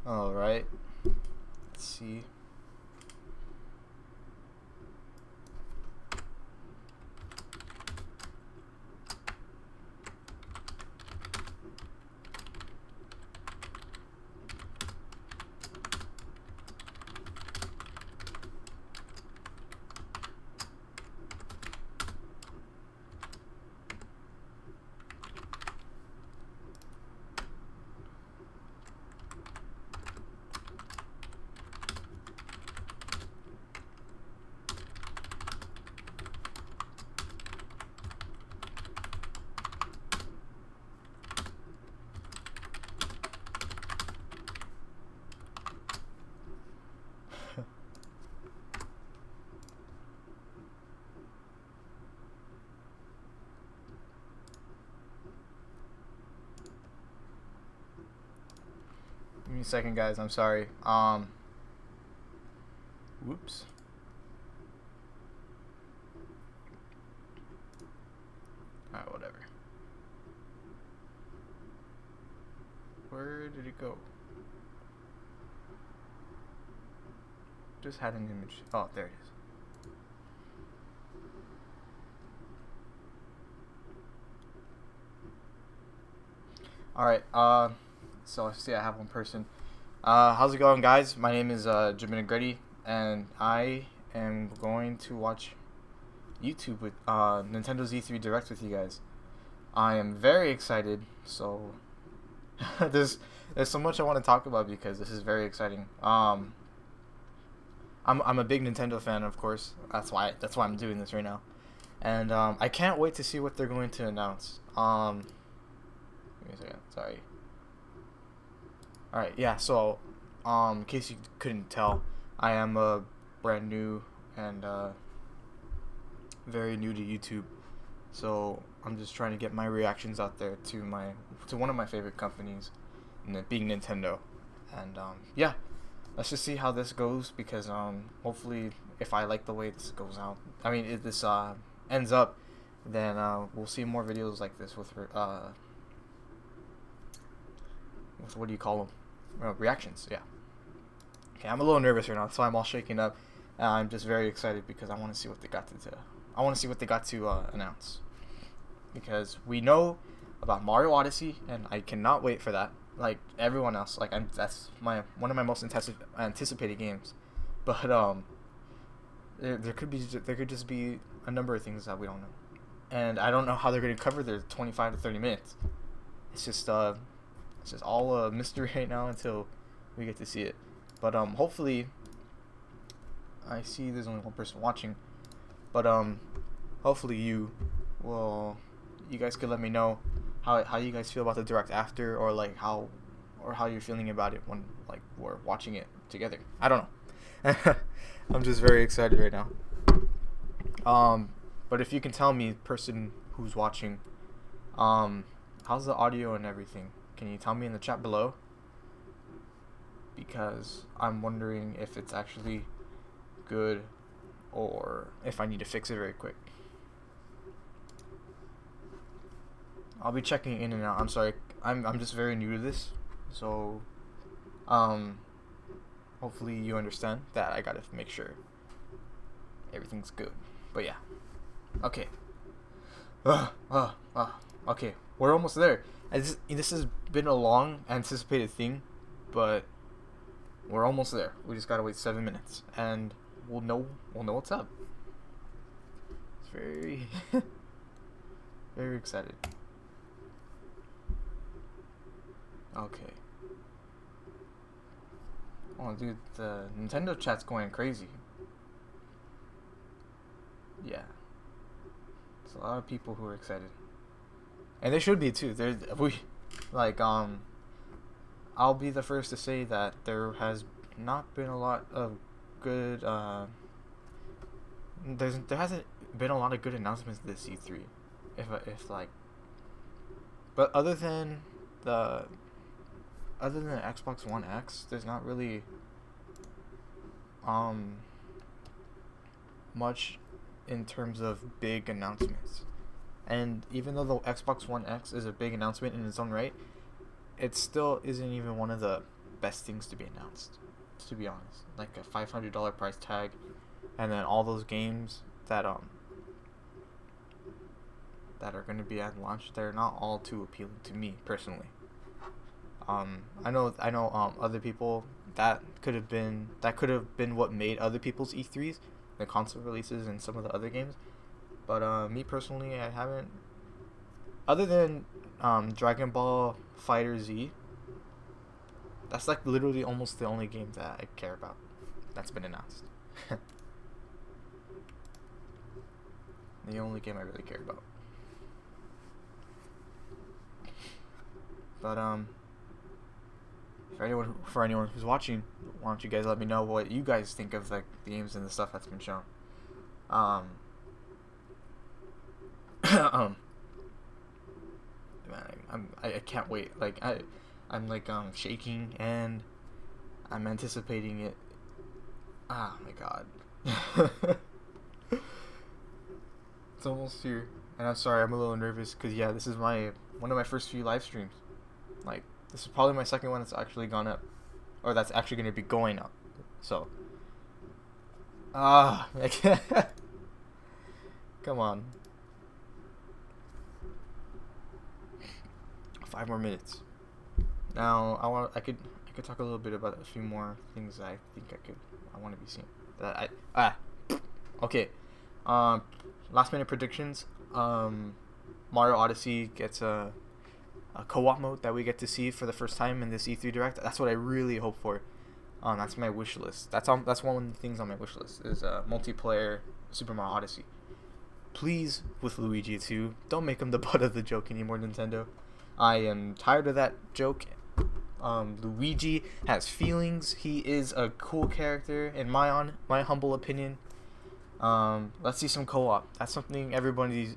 All right. Let's see. Give me a second, guys. I'm sorry. Whoops. Alright, whatever. Where did it go? Just had an image. Oh, there it is. Alright, so I see I have one person. How's it going, guys? My name is Jim Negretti, and I am going to watch YouTube with Nintendo Z3 Direct with you guys. I am very excited, so there's so much I want to talk about because this is very exciting. I'm a big Nintendo fan, of course. That's why I'm doing this right now, and I can't wait to see what they're going to announce. Give me a second. Sorry. All right. Yeah. So, in case you couldn't tell, I am brand new and very new to YouTube. So I'm just trying to get my reactions out there to one of my favorite companies, being Nintendo. And yeah, let's just see how this goes because hopefully if I like the way this goes out, I mean if this ends up, then we'll see more videos like this with what do you call them? Reactions. Yeah. Okay, I'm a little nervous right now, so I'm all shaken up. I'm just very excited because I want to see what they got to announce. Because we know about Mario Odyssey, and I cannot wait for that. Like everyone else, that's one of my most anticipated games. But there could just be a number of things that we don't know, and I don't know how they're going to cover their 25 to 30 minutes. It's just all a mystery right now until we get to see it. But hopefully, I see there's only one person watching. But hopefully you guys could let me know how you guys feel about the direct after, or how you're feeling about it when we're watching it together. I don't know. I'm just very excited right now. But if you can tell me, person who's watching, how's the audio and everything? Can you tell me in the chat below? Because I'm wondering if it's actually good or if I need to fix it very quick. I'll be checking in and out. I'm sorry. I'm just very new to this. So hopefully you understand that I got to make sure everything's good. But yeah. Okay. Okay. We're almost there. This has been a long anticipated thing, but we're almost there. We just gotta wait 7 minutes, and we'll know what's up. It's very very excited. Okay. Oh, dude, the Nintendo chat's going crazy. Yeah. There's a lot of people who are excited. And they should be too. I'll be the first to say that there has not been a lot of good there hasn't been a lot of good announcements this E3. But other than the Xbox One X, there's not really much in terms of big announcements. And even though the Xbox One X is a big announcement in its own right, it still isn't even one of the best things to be announced, to be honest. Like a $500 price tag, and then all those games that that are going to be at launch, they're not all too appealing to me personally. I know other people that could have been what made other people's E3s, the console releases and some of the other games. But me personally, I haven't, other than Dragon Ball Fighter Z. That's like literally almost the only game that I care about that's been announced. The only game I really care about. But for anyone who's watching, why don't you guys let me know what you guys think of like the games and the stuff that's been shown. Man, I can't wait. Like I'm like shaking and I'm anticipating it. Ah, my God. It's almost here. And I'm sorry, I'm a little nervous because yeah, this is one of my first few live streams. Like, this is probably my second one that's actually gone up, or that's actually going to be going up. So, I can't. Come on. 5 more minutes. Now I could talk a little bit about a few more things that I think I want to be seeing. Okay. Last minute predictions. Mario Odyssey gets a co-op mode that we get to see for the first time in this E3 Direct. That's what I really hope for. That's my wish list. That's one of the things on my wish list is multiplayer Super Mario Odyssey. Please, with Luigi too, don't make him the butt of the joke anymore, Nintendo. I am tired of that joke. Luigi has feelings. He is a cool character in my humble opinion. Let's see some co-op. That's something everybody's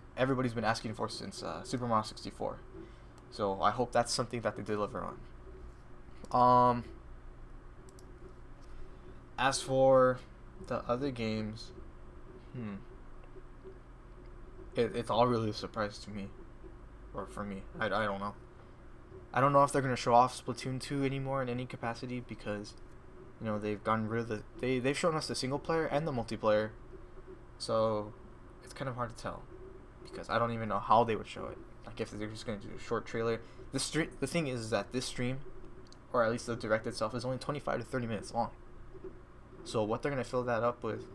been asking for since Super Mario 64. So I hope that's something that they deliver on. As for the other games, it's all really a surprise to me, or for me. I don't know. I don't know if they're gonna show off Splatoon 2 anymore in any capacity because, you know, they've gotten rid of they've shown us the single player and the multiplayer. So it's kind of hard to tell because I don't even know how they would show it. Like if they're just going to do a short trailer. The thing is that this stream, or at least the direct itself, is only 25 to 30 minutes long. So what they're going to fill that up with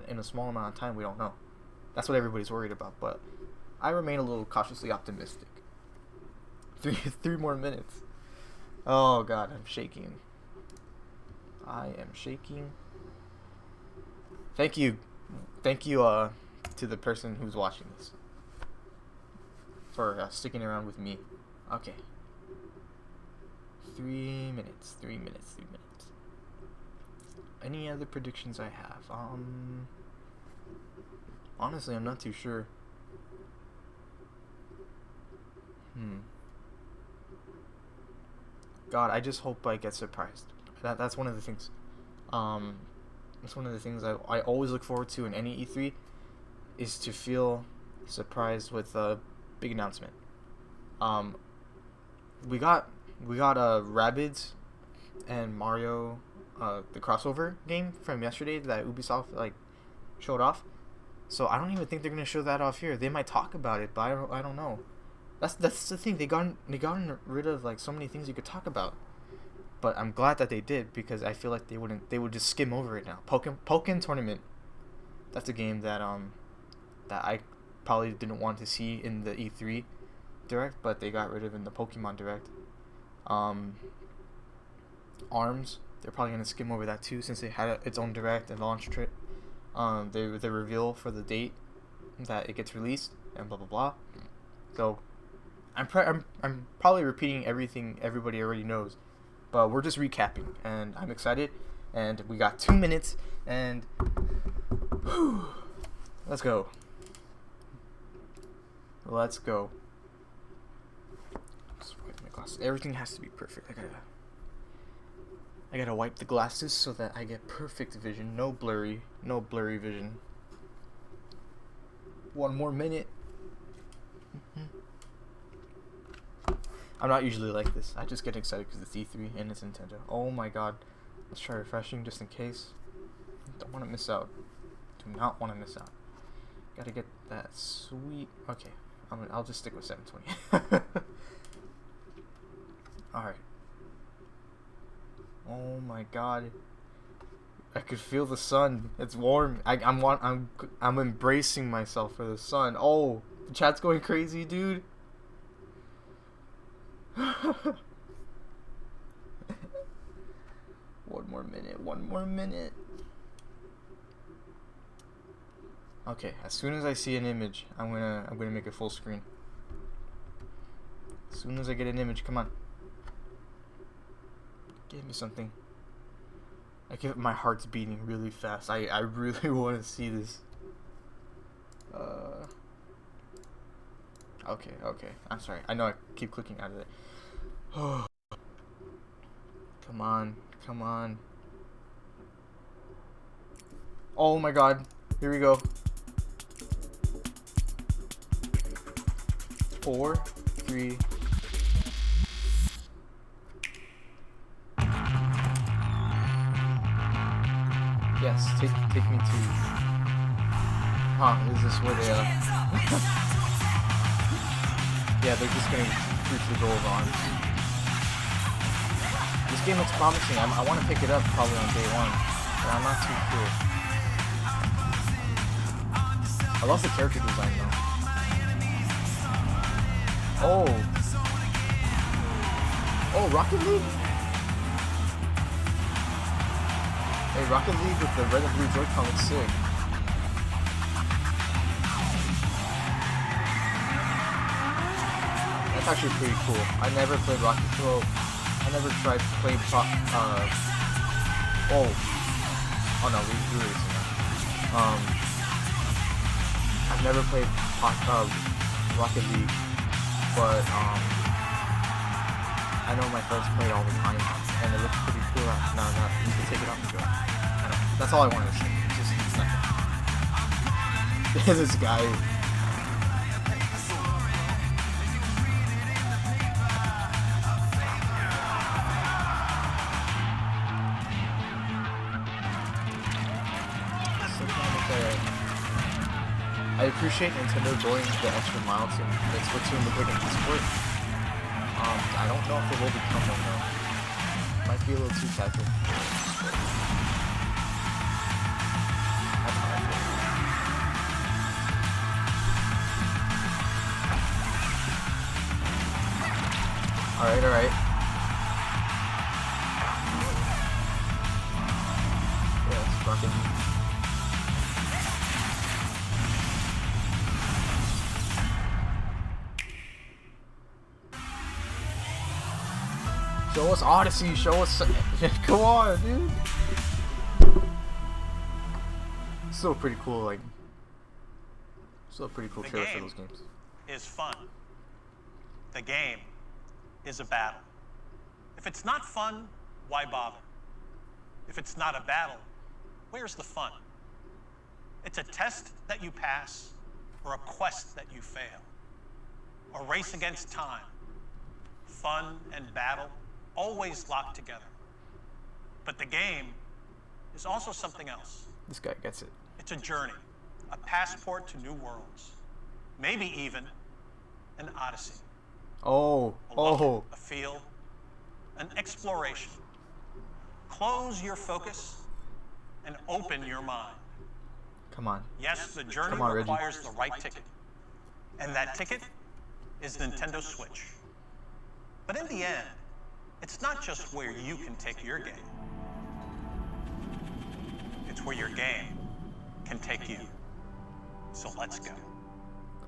in a small amount of time, we don't know. That's what everybody's worried about. But I remain a little cautiously optimistic. Three more minutes. Oh God, I'm shaking. I am shaking. Thank you to the person who's watching this for sticking around with me. Okay. 3 minutes. Any other predictions I have? Honestly, I'm not too sure. God, I just hope I get surprised. That's one of the things. It's one of the things I always look forward to in any E3 is to feel surprised with a big announcement. We got Rabbids and Mario, the crossover game from yesterday that Ubisoft showed off. So I don't even think they're gonna show that off here. They might talk about it, but I don't know. That's the thing. They gotten rid of so many things you could talk about. But I'm glad that they did because I feel like they would just skim over it now. Pokken Tournament. That's a game that I probably didn't want to see in the E3 Direct, but they got rid of in the Pokemon Direct. ARMS, they're probably gonna skim over that too since it had its own Direct and launch trip. The reveal for the date that it gets released and blah blah blah. So I'm probably repeating everything everybody already knows. But we're just recapping, and I'm excited, and we got 2 minutes, and let's go. Just wipe my glasses. Everything has to be perfect. I gotta wipe the glasses so that I get perfect vision, no blurry vision. 1 more minute. I'm not usually like this. I just get excited because it's E3 and it's Nintendo. Oh my god. Let's try refreshing just in case. Don't want to miss out. Do not want to miss out. Gotta get that sweet... Okay. I'll just stick with 720. Alright. Oh my god. I could feel the sun. It's warm. I'm embracing myself for the sun. Oh, the chat's going crazy, dude. One more minute. One more minute. Okay, as soon as I see an image, I'm gonna make it full screen. As soon as I get an image, come on. Give me something. My heart's beating really fast. I really want to see this. Okay. I'm sorry. I know I keep clicking out of it. Come on. Oh my god. Here we go. 4, 3. Yes, take me to. Huh? Is this where they? Yeah, they're just gonna reach the goal of arms. This game looks promising. I want to pick it up probably on day 1, but I'm not too sure. I love the character design though. Oh, Rocket League. Hey, Rocket League with the red and blue Joy-Con looks sick. That's actually pretty cool. I never played Rocket League. Well, I never tried to play oh no, we were racing that. I've never played Rocket League, but I know my friends play it all the time, and it looks pretty cool. No, you can take it off and go. I know. That's all I wanted to say. It's nothing. This guy. I appreciate Nintendo going the extra mile to make Splatoon look like an esport. I don't know if it will become one though. Might be a little too casual. Alright. Yeah, it's fucking... Show us Odyssey, show us... Come on, dude! Still pretty cool, like... Still a pretty cool trailer for those games. Is fun. The game is a battle. If it's not fun, why bother? If it's not a battle, where's the fun? It's a test that you pass, or a quest that you fail. A race against time. Fun and battle always locked together. But the game is also something else. This guy gets it. It's a journey, a passport to new worlds, maybe even an odyssey. A look, a feel, an exploration. Close your focus and open your mind. Come on. Yes, the journey requires the right ticket. And that ticket is Nintendo Switch. But in the end, it's not just where you can take your game. It's where your game can take you. So let's go.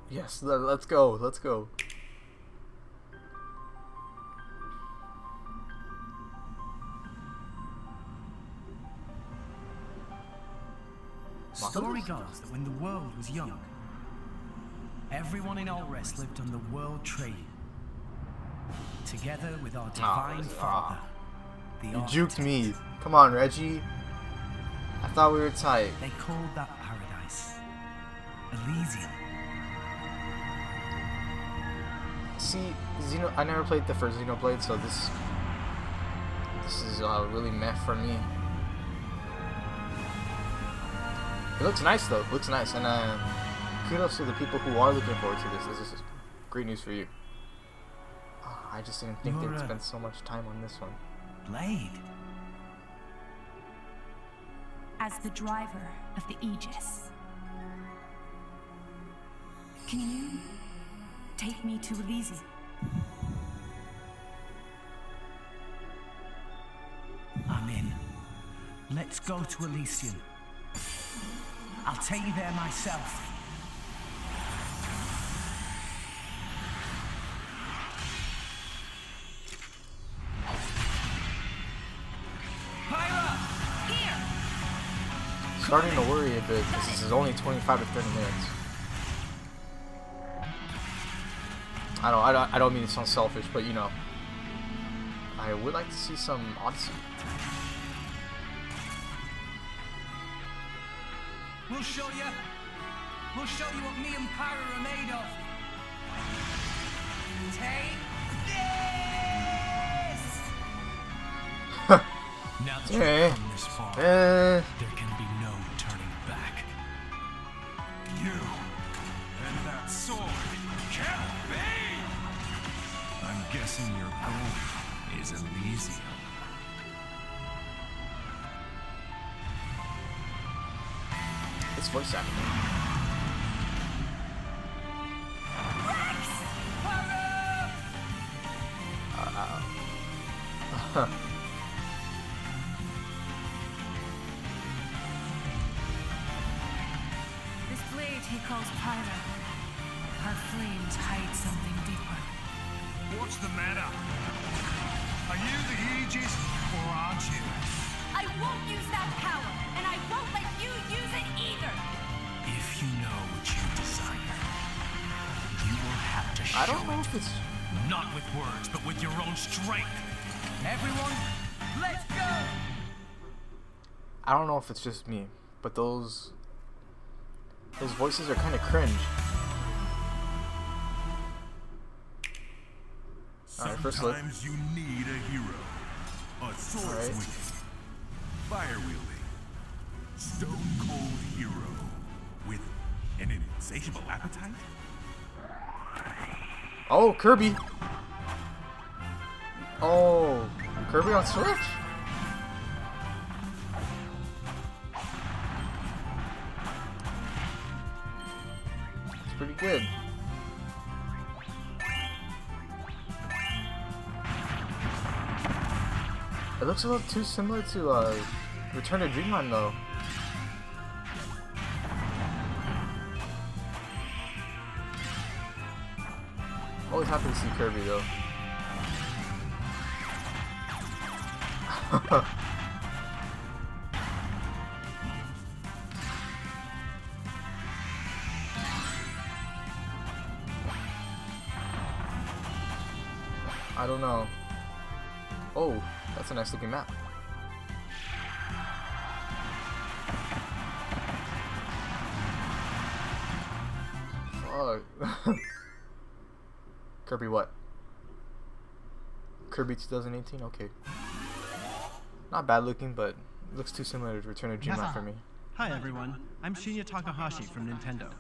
Yes, let's go. Let's go. Story goes that when the world was young, everyone in Alrest lived on the World Tree, together with our divine father, the You Architect. juked me. Come on, Reggie. I thought we were tight. They called that paradise Elysium. see, I never played the first Xenoblade, so this is really meh for me. It looks nice though. It looks nice, and kudos to the people who are looking forward to this. This is great news for you. I just didn't think they'd spend so much time on this one. Blade. As the driver of the Aegis, can you take me to Elysium? I'm in. Let's go to Elysium. I'll take you there myself. Starting to worry a bit because this is only 25 to 30 minutes. I don't mean to sound selfish, but you know, I would like to see some Odyssey. We'll show you what me and Pyra are made of. Take this! Now that you've come this far, there can be no turning back. You and that sword can't be! I'm guessing your goal is Elysium. It's voice acting. This blade he calls Pyra. Her flames hide something deeper. What's the matter? Are you the Aegis, or aren't you? I won't use that power, and I won't let you use it either! If you know what you desire, you will have to show I don't know if it's... Not with words, but with your own strength. Everyone, let's go! I don't know if it's just me, but those voices are kind of cringe. Alright, first look. Sometimes you need a hero. A sword swinging, fire wielding, stone cold hero with an insatiable appetite. Oh, Kirby! Oh, Kirby on Switch? It's pretty good. It looks a little too similar to Return to Dreamland though. Always happy to see Kirby though. I don't know. Oh, that's a nice looking map. Fuck. Kirby what? Kirby 2018? Okay. Not bad looking, but it looks too similar to Return of Dreamland for me. Hi everyone, I'm Shinya Takahashi from Nintendo.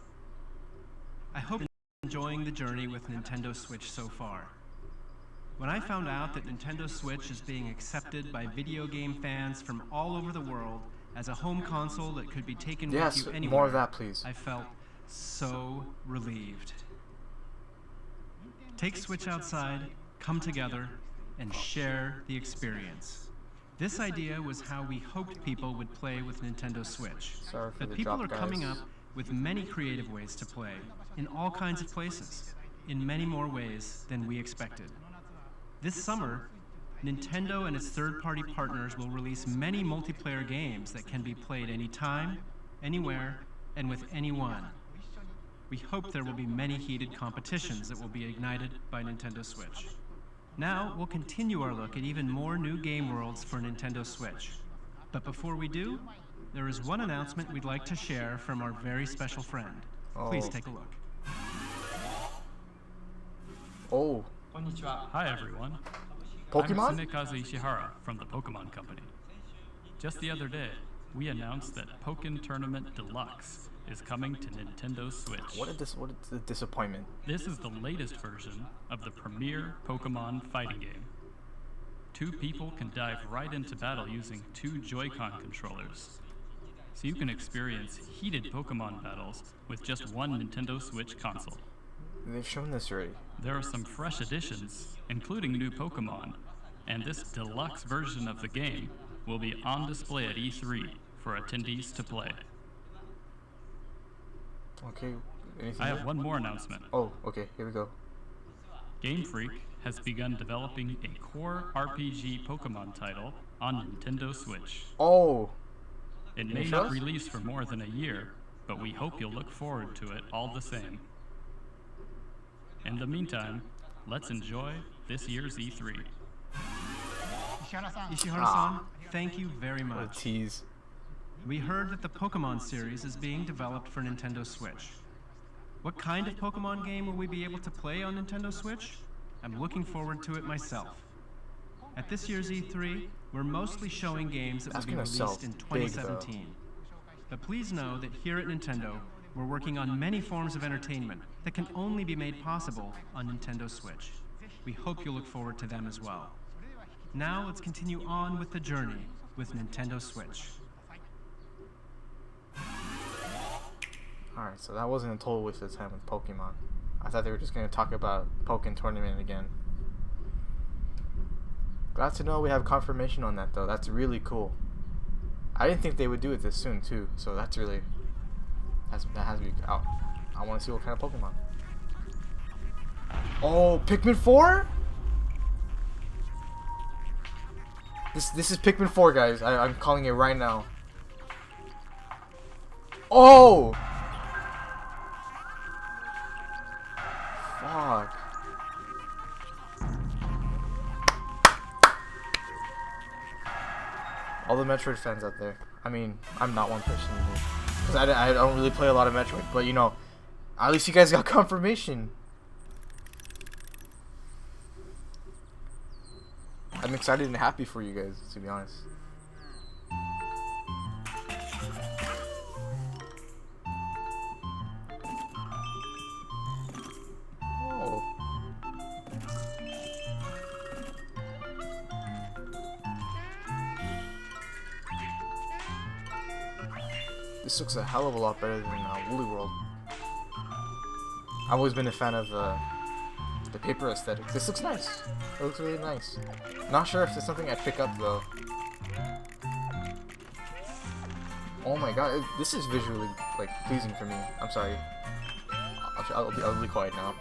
I hope you're enjoying the journey with Nintendo Switch so far. When I found out that Nintendo Switch is being accepted by video game fans from all over the world as a home console that could be taken with you anywhere, more of that, please. I felt so relieved. Take Switch outside, come together, and share the experience. This idea was how we hoped people would play with Nintendo Switch. Sorry for But the people drop, are coming guys. up with many creative ways to play, in all kinds of places, in many more ways than we expected. This summer, Nintendo and its third-party partners will release many multiplayer games that can be played anytime, anywhere, and with anyone. We hope there will be many heated competitions that will be ignited by Nintendo Switch. Now, we'll continue our look at even more new game worlds for Nintendo Switch. But before we do, there is one announcement we'd like to share from our very special friend. Please take a look. Oh, Hi everyone. Pokemon? I'm Tsunekaze Ishihara from the Pokemon Company. Just the other day, we announced that Pokken Tournament Deluxe is coming to Nintendo Switch. What a disappointment. This is the latest version of the premier Pokemon fighting game. Two people can dive right into battle using two Joy-Con controllers. So you can experience heated Pokemon battles with just one Nintendo Switch console. They've shown this already. There are some fresh additions, including new Pokemon, and this deluxe version of the game will be on display at E3 for attendees to play. Okay, anything I have more? one more announcement. Oh, okay, here we go. Game Freak has begun developing a core RPG Pokemon title on Nintendo Switch. Oh, It Can may you show not us? release for more than a year, but we hope you'll look forward to it all the same. In the meantime, let's enjoy this year's E3. Ishihara-san, thank you very what a much. tease. We heard that the Pokemon series is being developed for Nintendo Switch. What kind of Pokemon game will we be able to play on Nintendo Switch? I'm looking forward to it myself. At this year's E3, we're mostly showing games that That's will be gonna sell released in big, though. 2017. But please know that here at Nintendo, we're working on many forms of entertainment that can only be made possible on Nintendo Switch. We hope you'll look forward to them as well. Now let's continue on with the journey with Nintendo Switch. Alright, so that wasn't a total waste of time with Pokemon. I thought they were just going to talk about Pokken Tournament again. Glad to know we have confirmation on that, though. That's really cool. I didn't think they would do it this soon, too. So that's really... that has to be out. I want to see what kind of Pokemon. Oh, Pikmin 4? This is Pikmin 4, guys. I'm calling it right now. Oh! Fuck. All the Metroid fans out there. I mean, I'm not one person here. Because I don't really play a lot of Metroid. But, you know, at least you guys got confirmation. I'm excited and happy for you guys, to be honest. Oh. This looks a hell of a lot better than Woolly World. I've always been a fan of the paper aesthetic. This looks nice. It looks really nice. Not sure if it's something I'd pick up though. Oh my god, this is visually like pleasing for me. I'm sorry. I'll be quiet now.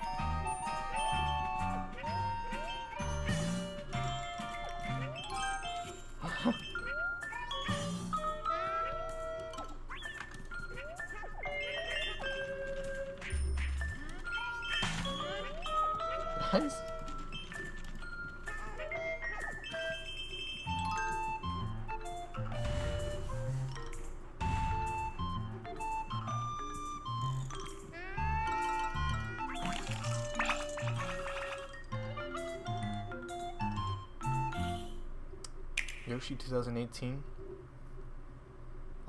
Nice. Yoshi 2018.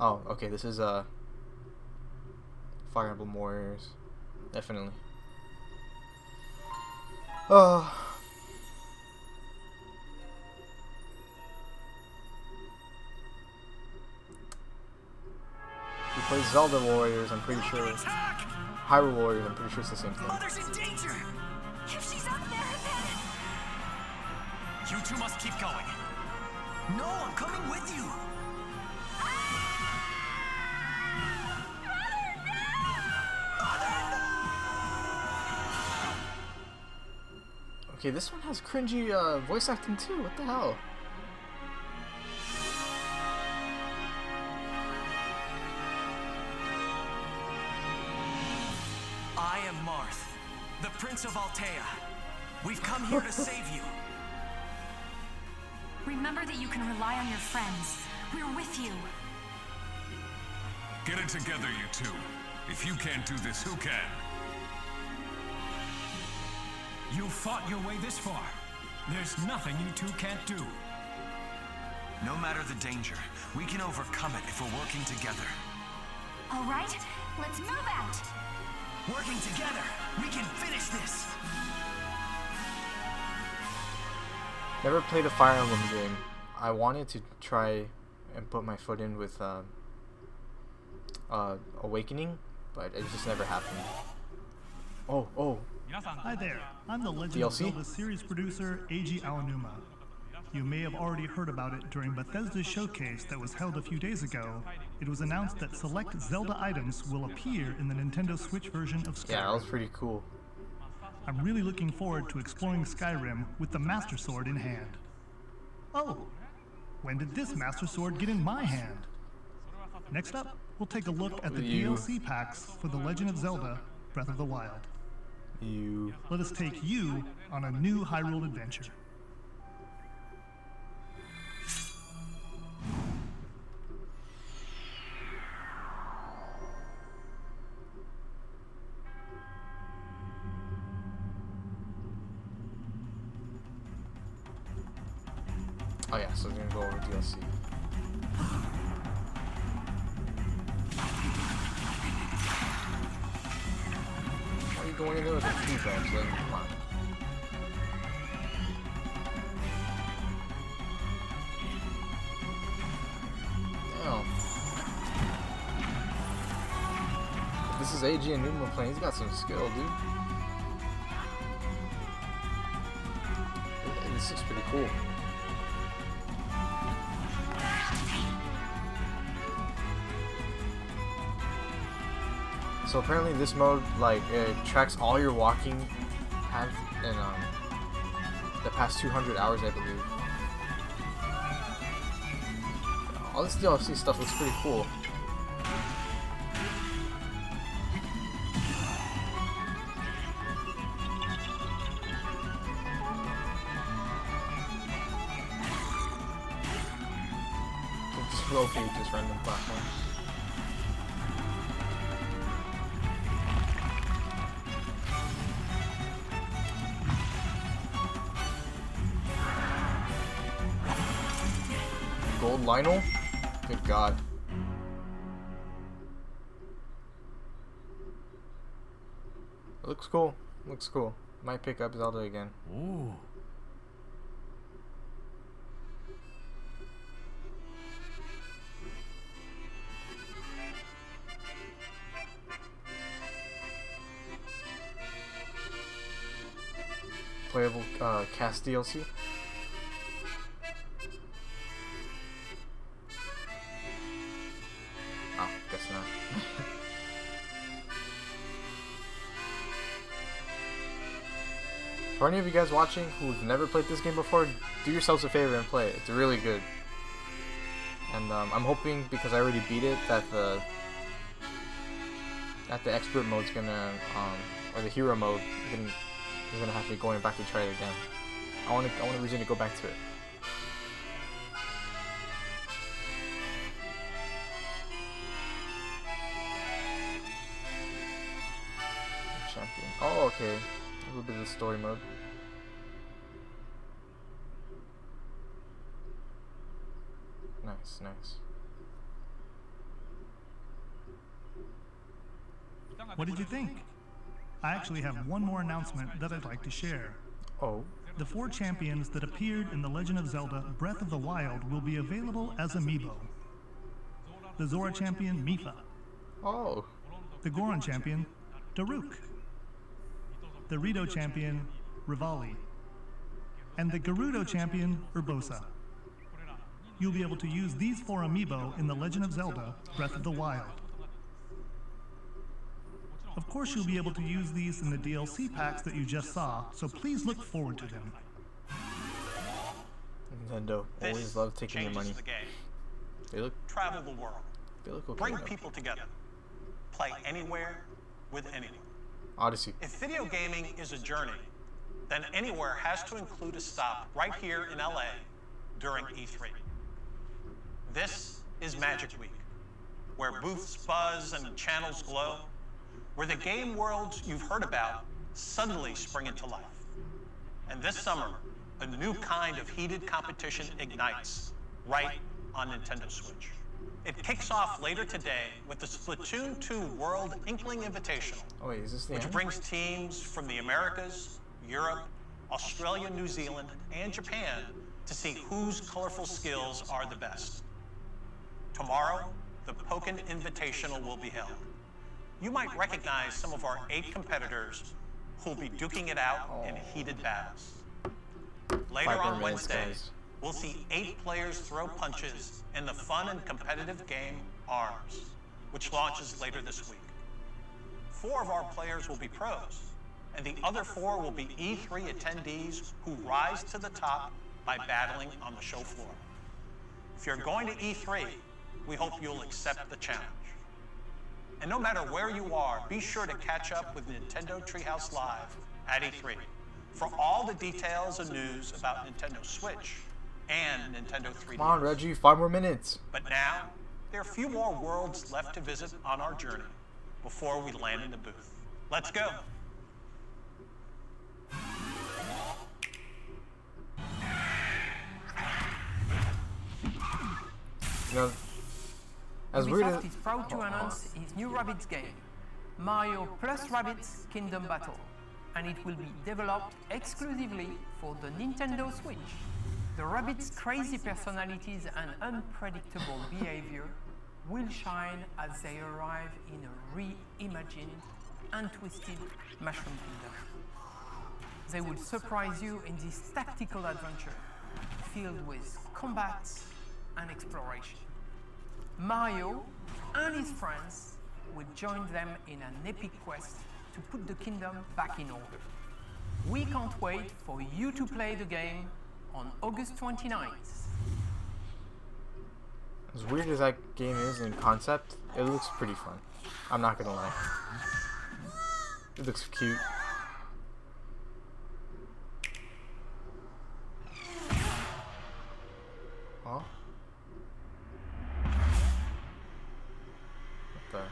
Oh, okay, this is Fire Emblem Warriors. Definitely. Oh. He plays Zelda Warriors, I'm pretty sure. Hyrule Warriors, I'm pretty sure it's the same thing. Mother's in danger! If she's up there, then... You two must keep going. No, I'm coming with you. Okay, this one has cringy voice acting too. What the hell? I am Marth, the Prince of Altea. We've come here to save you. Remember that you can rely on your friends. We're with you. Get it together, you two. If you can't do this, who can? You fought your way this far. There's nothing you two can't do. No matter the danger, we can overcome it if we're working together. All right, let's move out. Working together, we can finish this. Never played a Fire Emblem game. I wanted to try and put my foot in with Awakening, but it just never happened. Oh. Hi there, I'm the Legend of DLC? Zelda series producer, Eiji Aonuma. You may have already heard about it during Bethesda's showcase that was held a few days ago. It was announced that select Zelda items will appear in the Nintendo Switch version of Skyrim. Yeah, that was pretty cool. I'm really looking forward to exploring Skyrim with the Master Sword in hand. Oh, when did this Master Sword get in my hand? Next up, we'll take a look at the DLC packs for The Legend of Zelda Breath of the Wild. Let us take you on a new Hyrule adventure. Oh yeah, so they're gonna go over DLC. Why are you going in there with a tree branch? Then come on. Damn. This is AG and Numa playing. He's got some skill, dude. This looks pretty cool. So apparently this mode, like, it tracks all your walking paths in the past 200 hours, I believe. All this DLC stuff looks pretty cool. Just rotate just random platforms. Gold Lionel? Good God. It looks cool. Looks cool. Might pick up Zelda again. Ooh. Playable cast DLC. Oh, guess not. For any of you guys watching who've never played this game before, do yourselves a favor and play it. It's really good. And I'm hoping, because I already beat it, that the expert mode's gonna, or the hero mode is gonna have me going back to try it again. I want a reason to go back to it. Champion. Oh, okay. A little bit of the story mode. Nice, nice. What did you think? I actually have one more announcement that I'd like to share. Oh. The 4 champions that appeared in The Legend of Zelda Breath of the Wild will be available as amiibo. The Zora champion, Mipha. Oh. The Goron champion, Daruk. The Rito champion, Rivali. And the Gerudo champion, Urbosa. You'll be able to use these 4 amiibo in The Legend of Zelda Breath of the Wild. Of course, you'll be able to use these in the DLC packs that you just saw, so please look forward to them. Nintendo always love taking your money. The game. They look Travel the world. okay. Bring though. people together. Play anywhere with anyone. Odyssey. If video gaming is a journey, then anywhere has to include a stop right here in LA during E3. This is Magic Week, where booths buzz and channels glow, where the game worlds you've heard about suddenly spring into life. And this summer, a new kind of heated competition ignites right on Nintendo Switch. It kicks off later today with the Splatoon 2 World Inkling Invitational, Oh wait, is this the which end? brings teams from the Americas, Europe, Australia, New Zealand, and Japan to see whose colorful skills are the best. Tomorrow, the Pokken Invitational will be held. You might recognize some of our 8 competitors who'll be duking it out in heated battles. Later 5 more on minutes, Wednesday, guys. we'll see 8 players throw punches in the fun and competitive game ARMS, which launches later this week. 4 of our players will be pros, and the other 4 will be E3 attendees who rise to the top by battling on the show floor. If you're going to E3, we hope you'll accept the challenge. And no matter where you are, be sure to catch up with Nintendo Treehouse Live at E3 for all the details and news about Nintendo Switch and Nintendo 3DS. Come on, Reggie, 5 more minutes. But now, there are a few more worlds left to visit on our journey before we land in the booth. Let's go. You know, as weird Ubisoft as is proud to announce its new Rabbids game, Mario plus Rabbids Kingdom Battle, and it will be developed exclusively for the Nintendo Switch. The Rabbids' crazy personalities and unpredictable behavior will shine as they arrive in a reimagined and twisted Mushroom Kingdom. They will surprise you in this tactical adventure filled with combat and exploration. Mario and his friends will join them in an epic quest to put the kingdom back in order. We can't wait for you to play the game on August 29th. As weird as that game is in concept, it looks pretty fun. I'm not gonna lie. It looks cute. Huh? What the?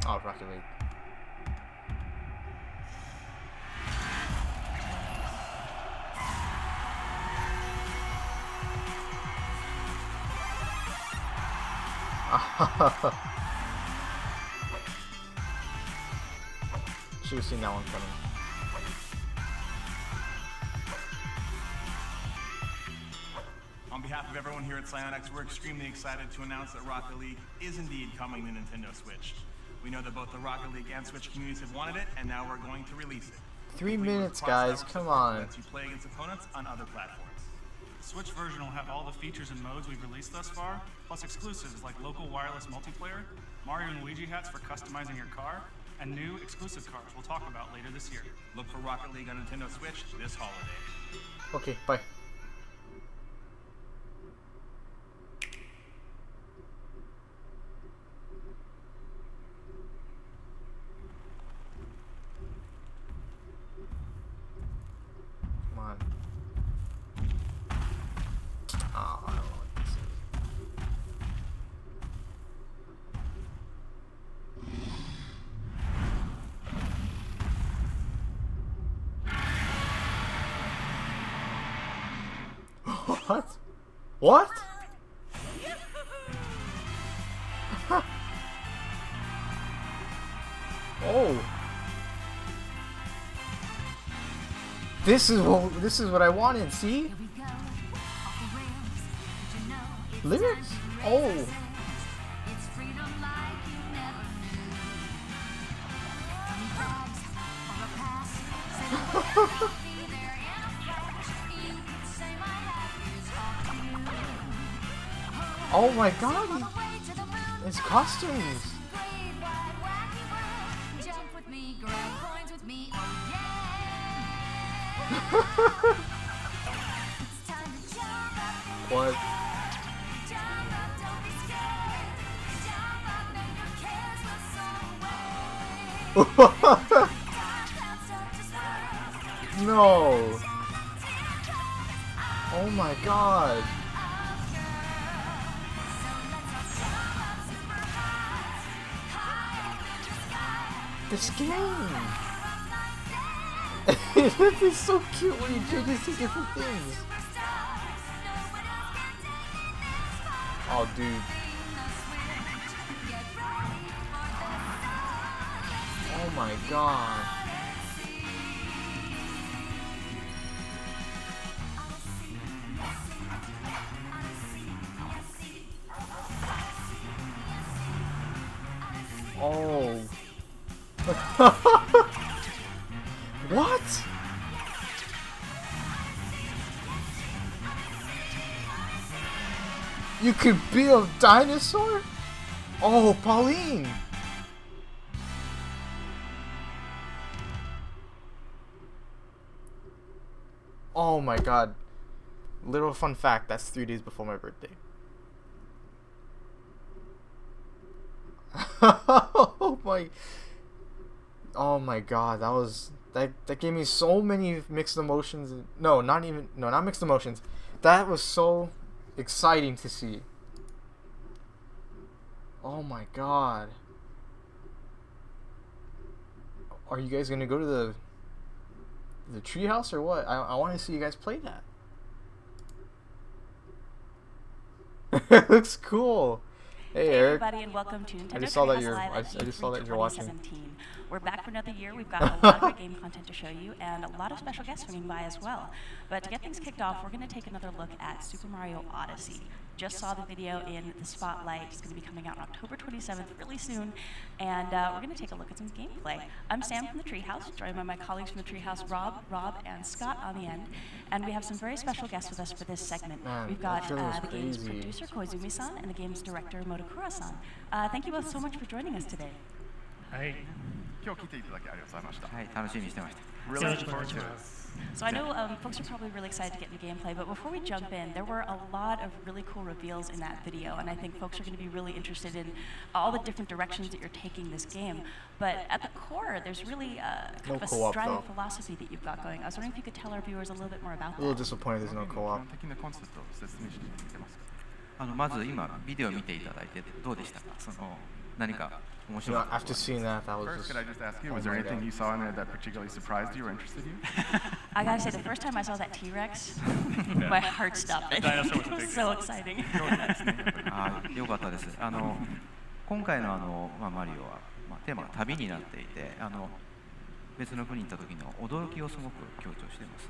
Oh, Rocket League. Should have seen that one coming. On behalf of everyone here at Psyonix, we're extremely excited to announce that Rocket League is indeed coming to Nintendo Switch. We know that both the Rocket League and Switch communities have wanted it, and now we're going to release it. 3 Complete with minutes, cross-level guys. Come support on. that lets you play against opponents on other platforms. The Switch version will have all the features and modes we've released thus far, plus exclusives like local wireless multiplayer, Mario and Luigi hats for customizing your car, and new exclusive cars we'll talk about later this year. Look for Rocket League on Nintendo Switch this holiday. Okay, bye. Come on. Oh, I don't know what this is. What? What? Oh. This is what I wanted, see? Lyrics? Oh. Oh my god! It's costumes! What? No! Oh my god! This game! It's so cute when he changes to different things. Oh, dude. Oh my god. Oh. What? You could be a dinosaur? Oh, Pauline. Oh my god. Little fun fact, that's 3 days before my birthday. Oh my god, that gave me so many mixed emotions. No, not mixed emotions. That was so exciting to see. Oh my god. Are you guys gonna go to the treehouse or what? I want to see you guys play that. It looks cool. Hey Eric. Everybody, and welcome to Nintendo I just saw that you're watching. We're back for another year. We've got a lot of great game content to show you, and a lot of special guests swinging by as well. But to get things kicked off, we're going to take another look at Super Mario Odyssey. Just saw the video in the Spotlight. It's going to be coming out on October 27th, really soon, and we're going to take a look at some gameplay. I'm Sam from the Treehouse, joined by my colleagues from the Treehouse, Rob, and Scott on the end, and we have some very special guests with us for this segment. Man, we've got the game's crazy. producer, Koizumi-san, and the game's director, Motokura-san. Thank you both so much for joining us today. Hi. Really looking forward to it. So I know folks are probably really excited to get into gameplay, but before we jump in, there were a lot of really cool reveals in that video, and I think folks are going to be really interested in all the different directions that you're taking this game. But at the core, there's really kind of a driving philosophy that you've got going. I was wondering if you could tell our viewers a little bit more about that. A little disappointed there's no co-op. まず今ビデオ見ていただいてどうでしたか？その何か面白かった。 After seeing that, that was First, just. could I just ask you, was there anything you saw in there that particularly surprised you or interested you? I gotta say, the first time I saw that T-Rex, my heart stopped. It was so exciting. あ、よかったです。今回のマリオはテーマが旅になっていて、別の国に行った時の驚きをすごく強調しています。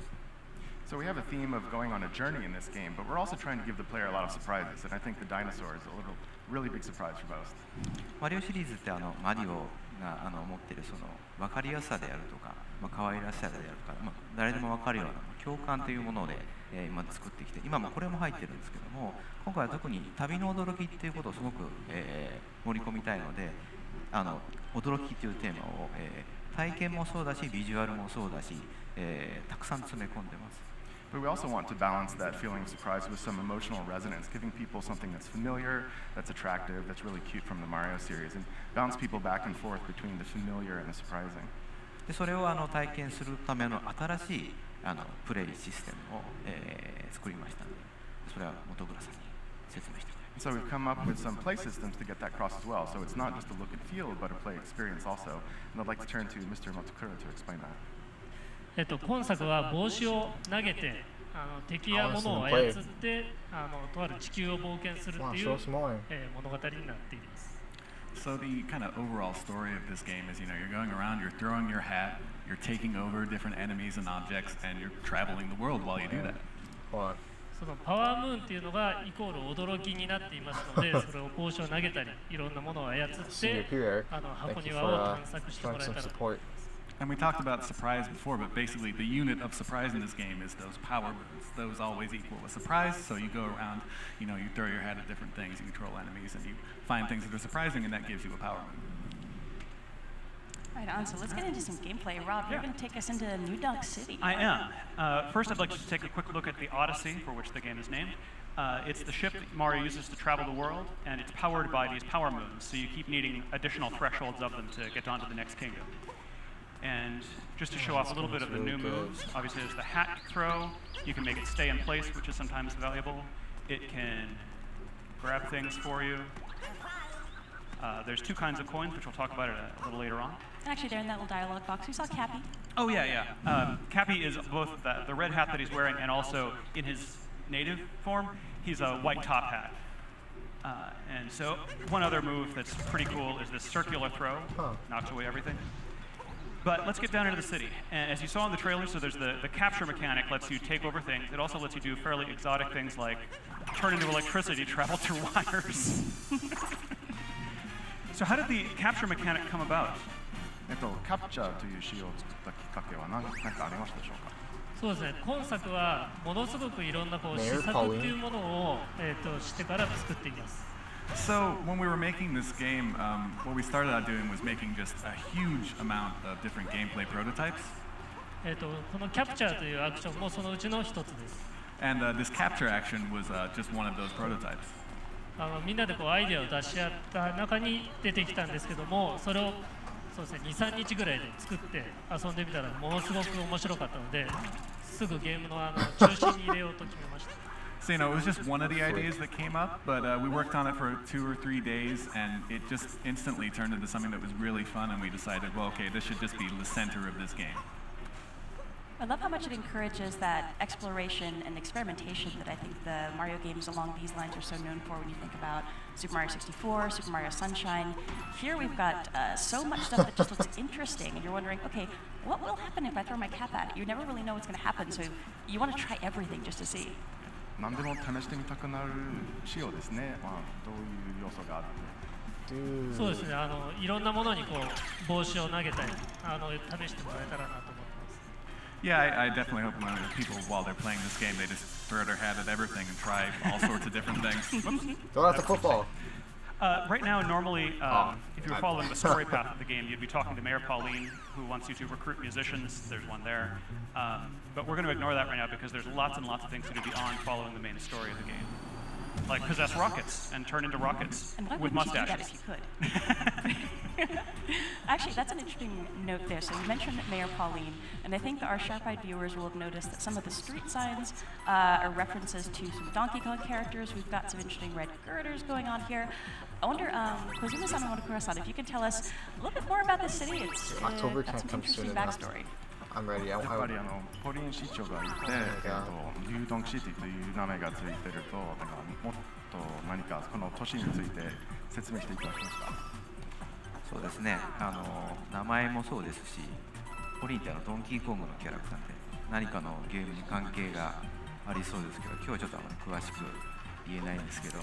So we have a theme of going on a journey in this game, but we're also trying to give the player a lot of surprises, and I think the dinosaur is a really big surprise for most. マリオシリーズってマリオが持っているその分かりやすさであるとか、可愛らしさであるとか、誰でも分かるような共感というもので、今作ってきて、今もこれも入ってるんですけども、今回は特に旅の驚きっていうことをすごく、盛り込みたいので、驚きというテーマを、体験もそうだし、ビジュアルもそうだし、たくさん詰め込んでます。 But we also want to balance that feeling of surprise with some emotional resonance, giving people something that's familiar, that's attractive, that's really cute from the Mario series, and bounce people back and forth between the familiar and the surprising. でそれを体験するための新しいプレイシステムを、作りましたので、それは本倉さんに説明してもらいます。 So we've come up with some play systems to get that across as well. So it's not just a look and feel, but a play experience also. And I'd like to turn to Mr. Motokura to explain that. 今作は帽子を投げて敵や物を操ってとある地球を冒険するっていう物語になっています。 So the kind of overall story of this game is, you're going around, you're throwing your hat, you're taking over different enemies and objects, and you're traveling the world while you do that. そのパワームーンっていうのがイコール驚きになっていますので、それを帽子を投げたり、いろんなものを操って箱庭を探索してもらえたら。 And we talked about surprise before, but basically the unit of surprise in this game is those power moves. Those always equal a surprise, so you go around, you throw your hat at different things, you control enemies, and you find things that are surprising, and that gives you a power move. Right on, so let's get into some gameplay. Rob, you're going to take us into New Donk City. I am. First, I'd like to take a quick look at the Odyssey, for which the game is named. It's the ship that Mario uses to travel the world, and it's powered by these power moves, so you keep needing additional thresholds of them to get onto the next kingdom. And just to show off a little bit of the new moves, obviously there's the hat throw. You can make it stay in place, which is sometimes valuable. It can grab things for you. There's two kinds of coins, which we'll talk about a little later on. And actually, there in that little dialogue box, we saw Cappy. Oh, yeah. Cappy is both the red hat that he's wearing and also in his native form, he's a white top hat. And so one other move that's pretty cool is this circular throw, knocks away everything. But let's get down into the city. And as you saw in the trailer, so there's the capture mechanic lets you take over things. It also lets you do fairly exotic things like turn into electricity, travel through wires. So how did the capture mechanic come about? キャプチャーという仕様を作ったきっかけは何かありましたでしょうか。そうですね。今作はものすごくいろんな試作っていうものをしてから作っています。So when we were making this game, what we started out doing was making just a huge amount of different gameplay prototypes. このキャプチャーというアクションもそのうちの一つです。And this capture action was just one of those prototypes. みんなでアイデアを出し合った中に出てきたんですけども、それをそうですね、2、3日ぐらいで作って遊んでみたらものすごく面白かったので、すぐゲームの中心に入れようと決めました。So, it was just one of the ideas that came up, but we worked on it for 2 or 3 days, and it just instantly turned into something that was really fun, and we decided, well, okay, this should just be the center of this game. I love how much it encourages that exploration and experimentation that I think the Mario games along these lines are so known for when you think about Super Mario 64, Super Mario Sunshine. Here we've got so much stuff that just looks interesting, and you're wondering, okay, what will happen if I throw my cap at it? You never really know what's going to happen, so you want to try everything just to see. 何でも試してみたくなる仕様ですね。どういう要素があって。そうですね。いろんなものに帽子を投げたり、試してもらえたらなと思ってます。Yeah, I definitely hope when people, while they're playing this game, they just throw their hat at everything and try all sorts of different things. Throw out the football. Right now, normally, if you were following the story path of the game, you'd be talking to Mayor Pauline, who wants you to recruit musicians. There's one there. But we're going to ignore that right now because there's lots and lots of things to do beyond following the main story of the game. Like possess rockets and turn into rockets with mustaches. If you could? Actually, that's an interesting note there. So you mentioned Mayor Pauline, and I think our sharp-eyed viewers will have noticed that some of the street signs are references to some Donkey Kong characters. We've got some interesting red girders going on here. I wonder, Kozuma-san and Monokura-san, if you can tell us a little bit more about this city. It's October got can't some come interesting soon backstory. I'm ready. やっぱりポリン市長がいて、ニュードンクシティという名前がついてると、もっと何かこの都市について説明していただけますか。そうですね。名前もそうですし、ポリンってドンキーコングのキャラクターで何かのゲームに関係がありそうですけど、今日はちょっと詳しく言えないんですけど。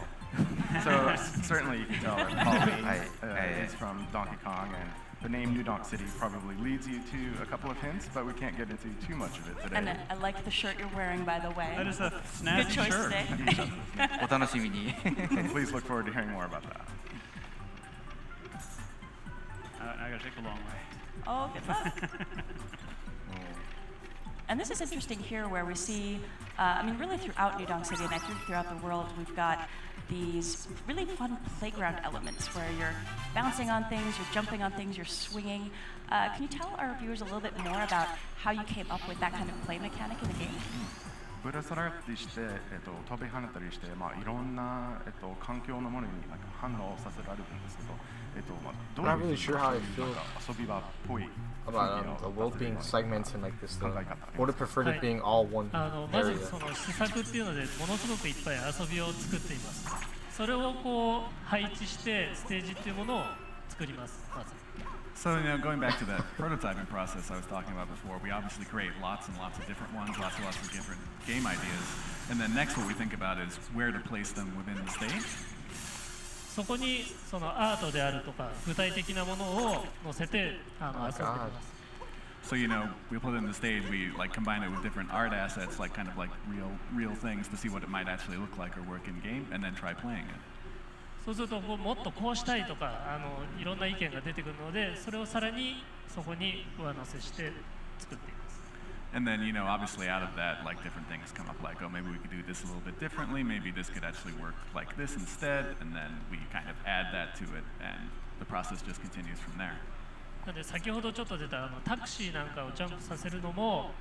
So certainly you can tell that Pauline is from Donkey Kong, and the name New Donk City probably leads you to a couple of hints, but we can't get into too much of it today. And I like the shirt you're wearing, by the way. That is a Good snazzy choice shirt. today. お楽しみに。Please look forward to hearing more about that. I gotta take the long way. Oh, good luck. And this is interesting here where we see, really throughout New Donk City and I think throughout the world, we've got these really fun playground elements where you're bouncing on things, you're jumping on things, you're swinging. Can you tell our viewers a little bit more about how you came up with that kind of play mechanic in the game? ぶら下がったりして、飛び跳ねたりして、いろんな、環境のものに反応させられるんですけど、どういう I'm not really sure how I feel 遊び場っぽい about the world being segmented like this. Would have preferred it being all one まず area. その施策っていうのでものすごくいっぱい遊びを作っています。それを配置してステージっていうものを作ります。まず。So, going back to that prototyping process I was talking about before, we obviously create lots and lots of different ones, lots and lots of different game ideas. And then next what we think about is where to place them within the stage. そこにそのアートであるとか具体的なものを載せて遊んでいます。So, we put it in the stage, we combine it with different art assets, kind of real things to see what it might actually look like or work in game, and then try playing it. そうするともっとこうしたいとかいろんな意見が出てくるので、それをさらにそこに上乗せして作っています。And then, obviously out of that, different things come up, oh, maybe we could do this a little bit differently, maybe this could actually work like this instead, and then we kind of add that to it, and the process just continues from there. なので先ほどちょっと出たタクシーなんかをジャンプさせるのも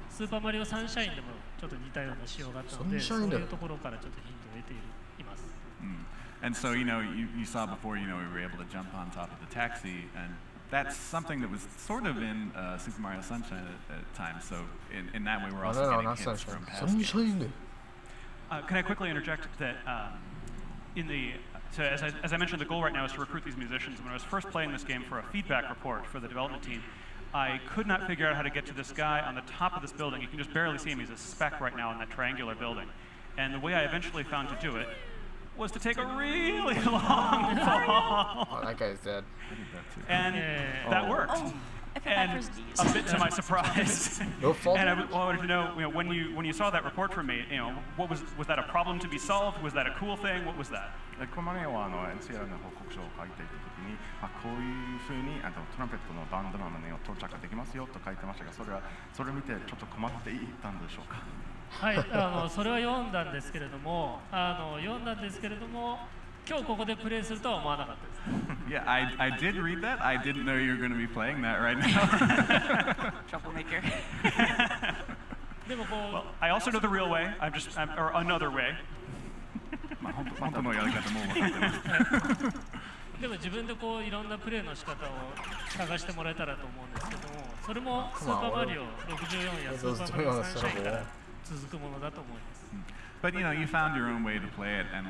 スーパーマリオサンシャインでもちょっと似たような仕様があったので、そういうところからちょっとヒントを得ています。And so, you saw before, we were able to jump on top of the taxi, and that's something that was sort of in Super Mario Sunshine at times. So in that way, we're also no, getting not hints Sunshine. from past games. Sunshine. Can I quickly interject that so as I mentioned, the goal right now is to recruit these musicians. When I was first playing this game for a feedback report for the development team, I could not figure out how to get to this guy on the top of this building. You can just barely see him. He's a speck right now in that triangular building. And the way I eventually found to do it was to take a really long fall. Oh, that guy's dead. And that worked. And a bit to my surprise. No fault. And I wanted to know, when you saw that report from me, was that a problem to be solved? Was that a cool thing? What was that? この前はNCR の報告書を書いていたときに、こういうふうにトランペットのバンドマンの到着ができますよと書いてましたが、それを見てちょっと困っていたんでしょうか。はい、それは読んだんですけれども、今日ここでプレイするとは思わなかったです。Yeah, I did read that. I didn't know you were going to be playing that right now. Troublemaker. Well, I also know the real way. Or another way. 本当のやり方も分かってます。でも自分でいろんなプレイの仕方を探してもらえたらと思うんですけども、それもスーパーマリオ64やスーパーマリオサンシャインから続くものだと思います。But you found your own way to play it, and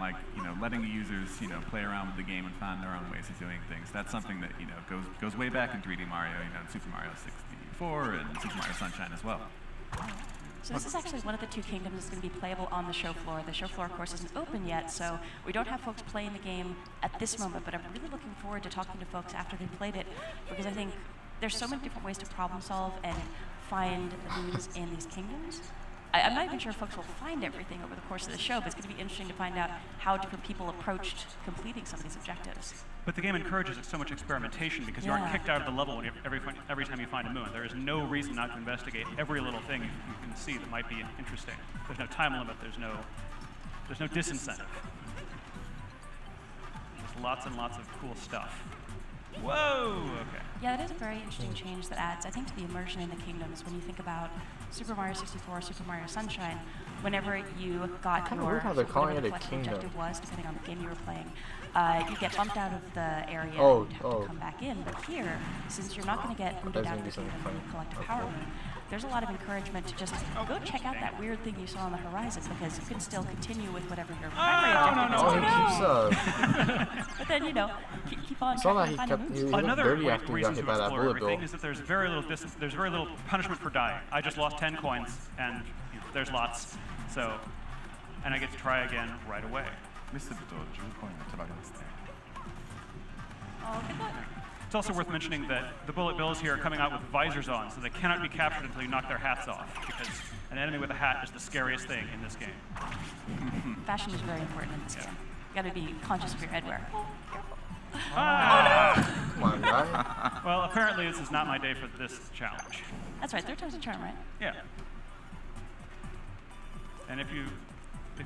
letting the users play around with the game and find their own ways of doing things. That's something that goes way back in 3D Mario, Super Mario 64 and Super Mario Sunshine as well. So this is actually one of the two kingdoms that's going to be playable on the show floor. The show floor, of course, isn't open yet, so we don't have folks playing the game at this moment, but I'm really looking forward to talking to folks after they've played it, because I think there's so many different ways to problem solve and find things in these kingdoms. I'm not even sure if folks will find everything over the course of the show, but it's going to be interesting to find out how different people approached completing some of these objectives. But the game encourages so much experimentation because you aren't kicked out of the level every time you find a moon. There is no reason not to investigate every little thing you can see that might be interesting. There's no time limit. There's no disincentive. There's lots and lots of cool stuff. Whoa! Okay. Yeah, that is a very interesting change that adds, I think, to the immersion in the kingdoms. When you think about Super Mario 64, Super Mario Sunshine, whenever you got your whatever the collection objective was, depending on the game you were playing, you get bumped out of the area and you have to come back in. But here, since you're not going to get booted out of the kingdom when you collect a power moon, there's a lot of encouragement to just go check out that weird thing you saw on the horizon, because you can still continue with whatever your primary objective is. But then, keep on trying to find a moon. Another reason to explore everything is that there's very little punishment for dying. I just lost 10 coins, and there's lots. So, and I get to try again right away. Oh, good luck. It's also worth mentioning that the bullet bills here are coming out with visors on, so they cannot be captured until you knock their hats off, because an enemy with a hat is the scariest thing in this game. Fashion is very important in this game. You gotta be conscious of your headwear. Come on, guy. Well, apparently this is not my day for this challenge. That's right, third time's a charm, right? Yeah. And if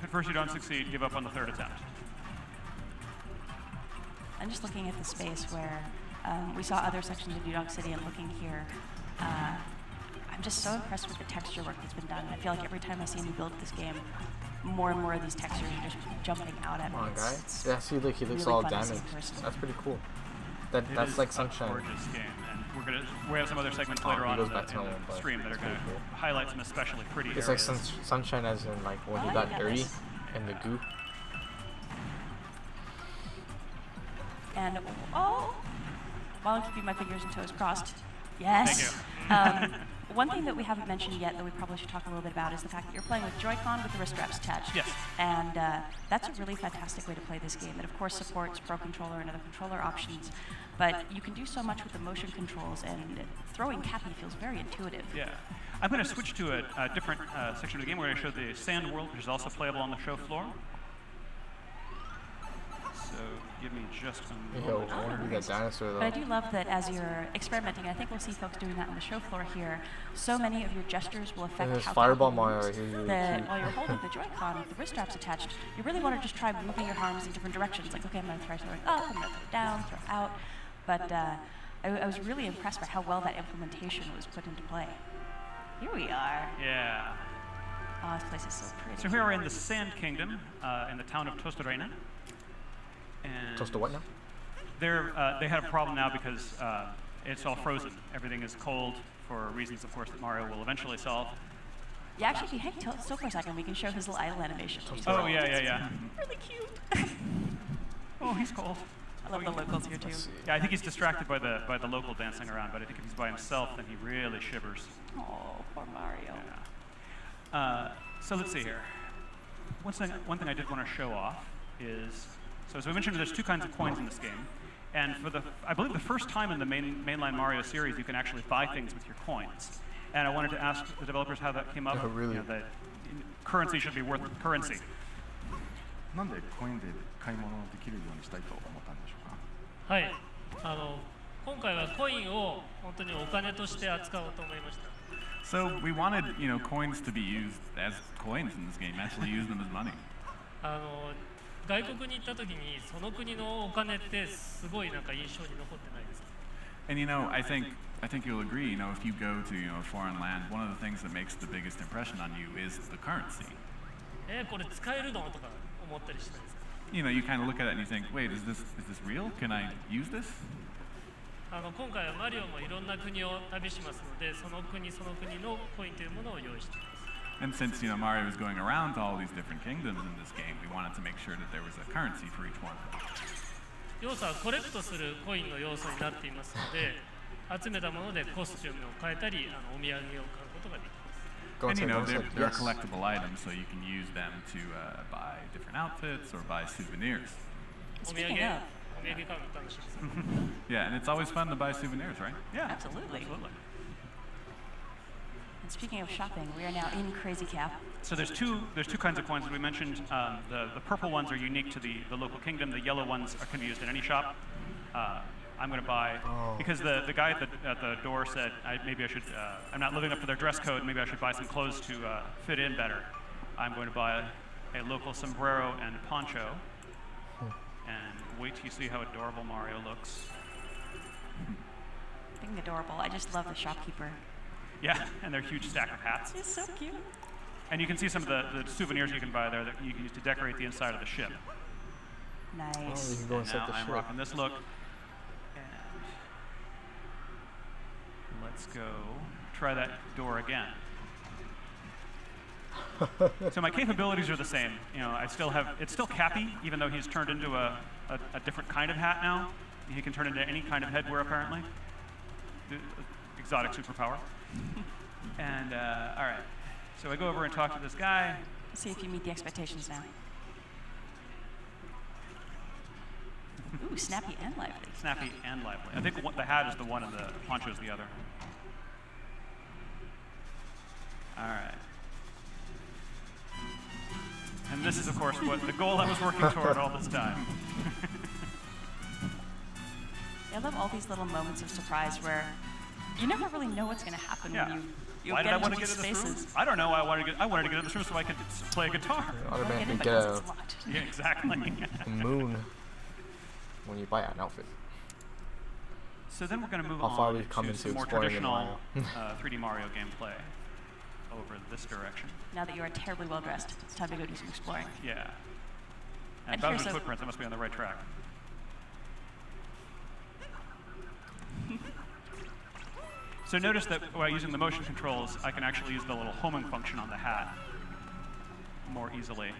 at first you don't succeed, give up on the third attempt. I'm just looking at the space where we saw other sections of New Donk City, and looking here, I'm just so impressed with the texture work that's been done. I feel like every time I see me build this game, more and more of these textures are just jumping out at me. Come on, guy. Yeah, see, look, he looks all damaged. That's pretty cool. That's like Sunshine. Gorgeous game, and we have some other segments later on in the stream that are going to highlight some especially pretty areas. It's like Sunshine, as in like when he got dirty and the goo. And while I'm keeping my fingers and toes crossed, yes. Thank you. One thing that we haven't mentioned yet that we probably should talk a little bit about is the fact that you're playing with Joy-Con with the wrist straps attached. Yes. And that's a really fantastic way to play this game. It, of course, supports Pro Controller and other controller options, but you can do so much with the motion controls, and throwing Cappy feels very intuitive. Yeah. I'm going to switch to a different section of the game where I show the sand world, which is also playable on the show floor. So give me just a moment. But I do love that as you're experimenting, I think we'll see folks doing that on the show floor here, so many of your gestures will affect how Fireball Mario that while you're holding the Joy-Con with the wrist straps attached, you really want to just try moving your arms in different directions. Like, okay, I'm going to throw something up, I'm going to throw down, throw out. But I was really impressed by how well that implementation was put into play. Here we are. Yeah. Oh, this place is so pretty. So here we're in the Sand Kingdom, in the town of Tostarena. Toast to what now? They had a problem now because it's all frozen. Everything is cold for reasons, of course, that Mario will eventually solve. Yeah, actually, if you hang still for a second, we can show his little idle animation. Oh, yeah. Really cute. Oh, he's cold. I love the locals here too. Yeah, I think he's distracted by the local dancing around, but I think if he's by himself, then he really shivers. Oh, poor Mario. Yeah. So let's see here. One thing I did want to show off is, so as we mentioned, there's two kinds of coins in this game, and I believe the first time in the mainline Mario series, you can actually buy things with your coins. And I wanted to ask the developers how that came up. Oh, really? That currency should be worth currency. なんでコインで買い物できるようにしたいと思ったんでしょうか。はい、今回はコインを本当にお金として扱おうと思いました。So we wanted, coins to be used as coins in this game. Actually, use them as money. 外国に行った時にその国のお金ってすごいなんか印象に残ってないですか。And I think you'll agree. If you go to a foreign land, one of the things that makes the biggest impression on you is the currency. これ使えるのとか思ったりしないですか。You kind of look at it and you think, wait, is this real? Can I use this? 今回はマリオもいろんな国を旅しますので、その国のコインというものを用意しています。And since Mario is going around to all these different kingdoms in this game, we wanted to make sure that there was a currency for each one of them. 要素はコレクトするコインの要素になっていますので、集めたものでコスチュームを変えたり、お土産を買うことができます。And they're collectible items, so you can use them to buy different outfits or buy souvenirs. Yeah, and it's always fun to buy souvenirs, right? Yeah, absolutely. And speaking of shopping, we are now in Crazy Cap. So there's two kinds of coins that we mentioned. The purple ones are unique to the local kingdom. The yellow ones can be used in any shop. I'm going to buy, because the guy at the door said maybe I should, I'm not living up to their dress code, maybe I should buy some clothes to fit in better. I'm going to buy a local sombrero and poncho, and wait till you see how adorable Mario looks. Being adorable, I just love the shopkeeper. Yeah, and their huge stack of hats. He's so cute. And you can see some of the souvenirs you can buy there that you can use to decorate the inside of the ship. Nice. You can go inside the I'm ship. rocking this look. Let's go try that door again. So my capabilities are the same. It's still Cappy, even though he's turned into a different kind of hat now. He can turn into any kind of headwear, apparently. Exotic superpower. And, all right. So I go over and talk to this guy. Let's see if you meet the expectations now. Ooh, snappy and lively. Snappy and lively. I think the hat is the one and the poncho is the other. All right. And this is, of course, what the goal I was working toward all this time. I love all these little moments of surprise where you never really know what's going to happen when you Why get did I into want to these get in this room? spaces. I don't know. I wanted to get in this room so I could play guitar. Automatically get a Yeah, exactly. moon when you buy an outfit. So then we're going to move How far on we've come to into some more exploring in traditional Mario. 3D Mario gameplay over this direction. Now that you are terribly well dressed, it's time to go do some exploring. Yeah. And And Bowser's here's a- footprints, I must be on the right track. So notice that while using the motion controls, I can actually use the little homing function on the hat more easily.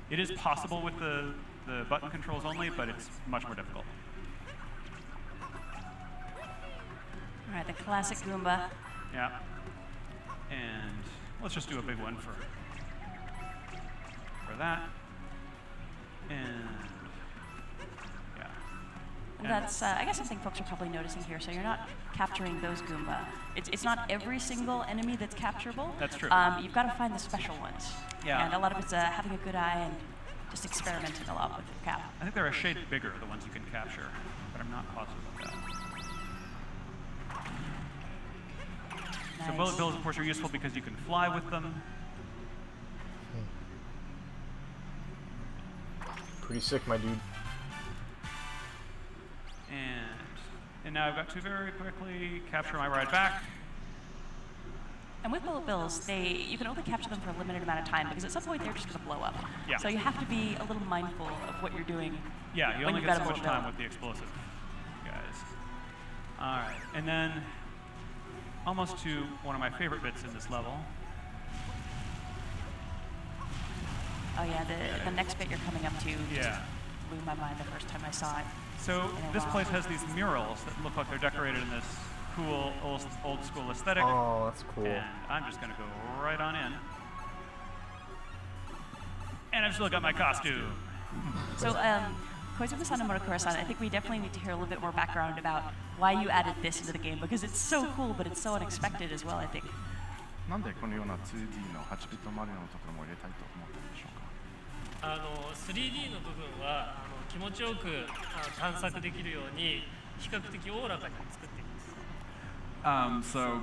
It is possible with the button controls only, but it's much more difficult. All right, the classic Goomba. Yeah. And let's just do a big one for that. And yeah. And that's, I guess, something folks are probably noticing here. So you're not capturing those Goomba. It's not every single enemy that's capturable. That's true. You've got to find the special ones. Yeah. And a lot of it's having a good eye and just experimenting a lot with your cap. I think they're a shade bigger, the ones you can capture, but I'm not positive about that. So bullet bills, of course, are useful because you can fly with them. Pretty sick, my dude. And now I've got to very quickly capture my ride back. And with bullet bills, you can only capture them for a limited amount of time because at some point they're just going to blow up. Yeah. So you have to be a little mindful of what you're doing. Yeah, you when only you've get got so a much bullet time bill. with the explosive, guys. All right, and then almost to one of my favorite bits in this level. Oh yeah, the next bit you're coming up to just blew my mind the first time I saw it. So this place has these murals that look like they're decorated in this cool old school aesthetic. Oh, that's cool. And I'm just gonna go right on in. And I've still got my costume. So, Koizumi-san and Murokura-san, I think we definitely need to hear a little bit more background about why you added this into the game, because it's so cool, but it's so unexpected as well, I think. なんでこのような 2D の8ビットマリオのところも入れたいと思ったんでしょうか。3D の部分は気持ちよく探索できるように比較的おおらかに作っています。So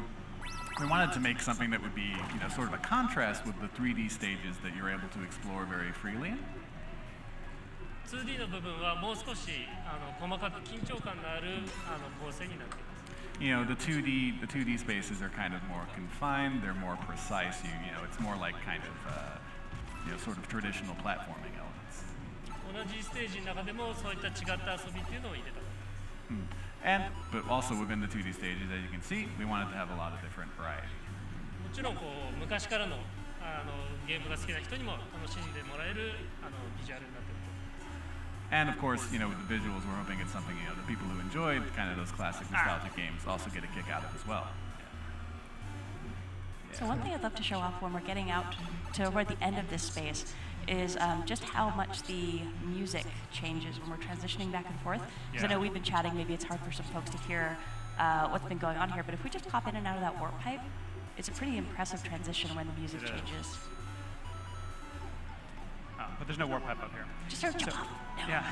we wanted to make something that would be, sort of a contrast with the 3D stages that you're able to explore very freely. 2D の部分はもう少し細かく緊張感のある構成になっています。The 2D spaces are kind of more confined. They're more precise. It's more like kind of, sort of traditional platforming elements. 同じステージの中でもそういった違った遊びっていうのを入れたかった。But also within the 2D stages, as you can see, we wanted to have a lot of different variety. もちろん昔からのゲームが好きな人にも楽しんでもらえるビジュアルになっていると。And of course, with the visuals, we're hoping it's something the people who enjoyed kind of those classic nostalgic games also get a kick out of as well. So one thing I'd love to show off when we're getting out toward the end of this space is just how much the music changes when we're transitioning back and forth. Because I know we've been chatting, maybe it's hard for some folks to hear what's been going on here, but if we just pop in and out of that warp pipe, it's a pretty impressive transition when the music changes. But there's no warp pipe up here. Just start jump off. No. Yeah.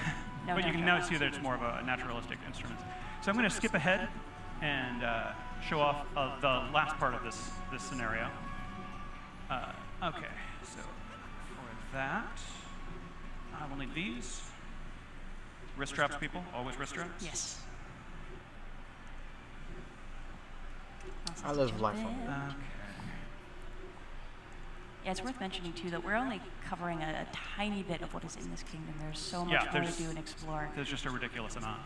No, but no, you can no. now see that it's more of a naturalistic instrument. So I'm going to skip ahead and show off the last part of this scenario. Okay, so for that, I will need these. Wrist straps, people? Always wrist straps? Yes. I live life on it. Okay. Yeah, it's worth mentioning too that we're only covering a tiny bit of what is in this kingdom. There's so much more to do and explore. There's just a ridiculous amount.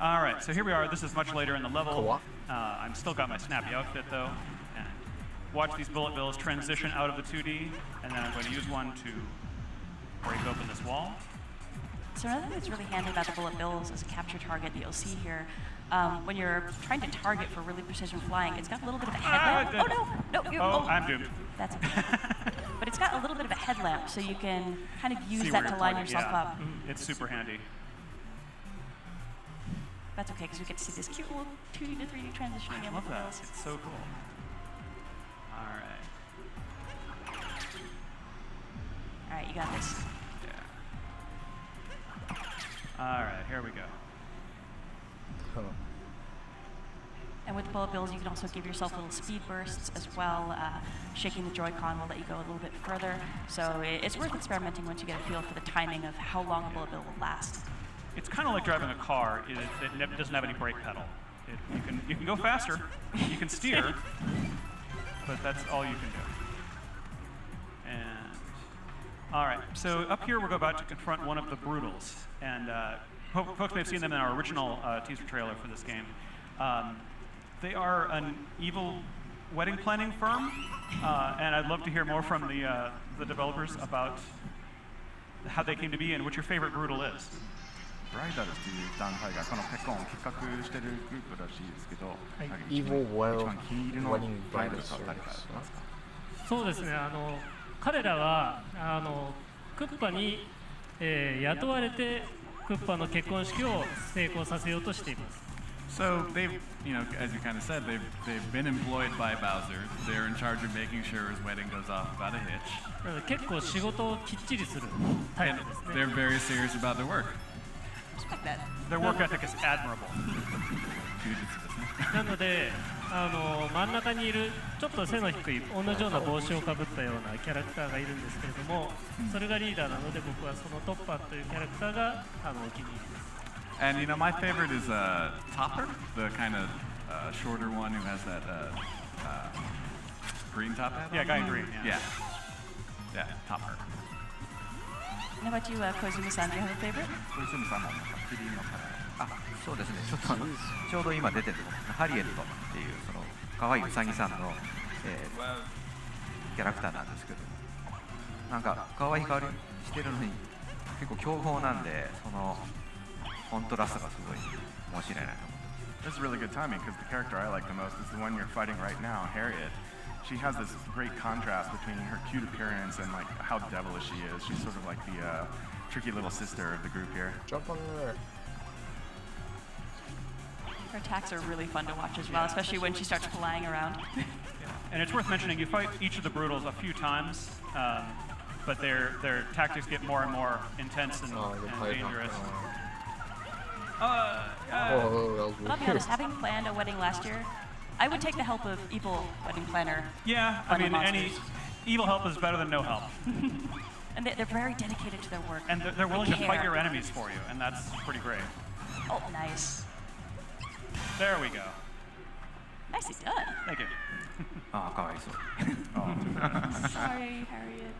All right, so here we are. This is much later in the level. I'm still got my snappy outfit though. And watch these bullet bills transition out of the 2D, and then I'm going to use one to break open this wall. So another thing that's really handy about the bullet bills as a capture target that you'll see here, when you're trying to target for really precision flying, it's got a little bit of a headlamp. I'm doomed. That's okay. But it's got a little bit of a headlamp, so you can kind of use that to line yourself up. It's super handy. That's okay, because we get to see this cute little 2D to 3D transitioning. I love that. It's so cool. All right. All right, you got this. Yeah. All right, here we go. And with the bullet bills, you can also give yourself little speed bursts as well. Shaking the Joy-Con will let you go a little bit further. So it's worth experimenting once you get a feel for the timing of how long a bullet bill will last. It's kind of like driving a car that doesn't have any brake pedal. You can go faster, you can steer, but that's all you can do. And all right, so up here we're about to confront one of the Brutals, and folks may have seen them in our original teaser trailer for this game. They are an evil wedding planning firm, and I'd love to hear more from the developers about how they came to be and what your favorite Brutal is. ブライダルっていう団体がこのペコンを企画してるグループらしいですけど、Evil Well 一番気に入りのブライダルと誰かありますか？そうですね。彼らはクッパに、雇われてクッパの結婚式を成功させようとしています。So they've, as you kind of said, they've been employed by Bowser. They're in charge of making sure his wedding goes off without a hitch. 結構仕事をきっちりするタイプですね。They're very serious about their work. Their work ethic is admirable. なので真ん中にいるちょっと背の低い同じような帽子をかぶったようなキャラクターがいるんですけれども、それがリーダーなので僕はそのトッパーというキャラクターがお気に入りです。And my favorite is Topper, the kind of shorter one who has that green top hat. Yeah, guy in green. Yeah, Topper. How about you, Koizumi-san? Do you have a favorite? 小泉さんもなんかフリーのカラー。あ、そうですね。ちょっとちょうど今出てるハリエットっていうその可愛いウサギさんの、キャラクターなんですけど、なんか可愛い香りしてるのに結構凶暴なんで、そのコントラストがすごい面白いなと思って。This is really good timing because the character I like the most is the one you're fighting right now, Harriet. She has this great contrast between her cute appearance and like how devilish she is. She's sort of like the tricky little sister of the group here. Jump on there. Her attacks are really fun to watch as well, especially when she starts flying around. And it's worth mentioning, you fight each of the Brutals a few times, but their tactics get more and more intense and dangerous. I'll be honest, having planned a wedding last year, I would take the help of evil wedding planner. Yeah, I mean, any evil help is better than no help. And they're very dedicated to their work. And they're willing to fight your enemies for you, and that's pretty great. Oh, nice. There we go. Nicely done. Thank you. Sorry, Harriet.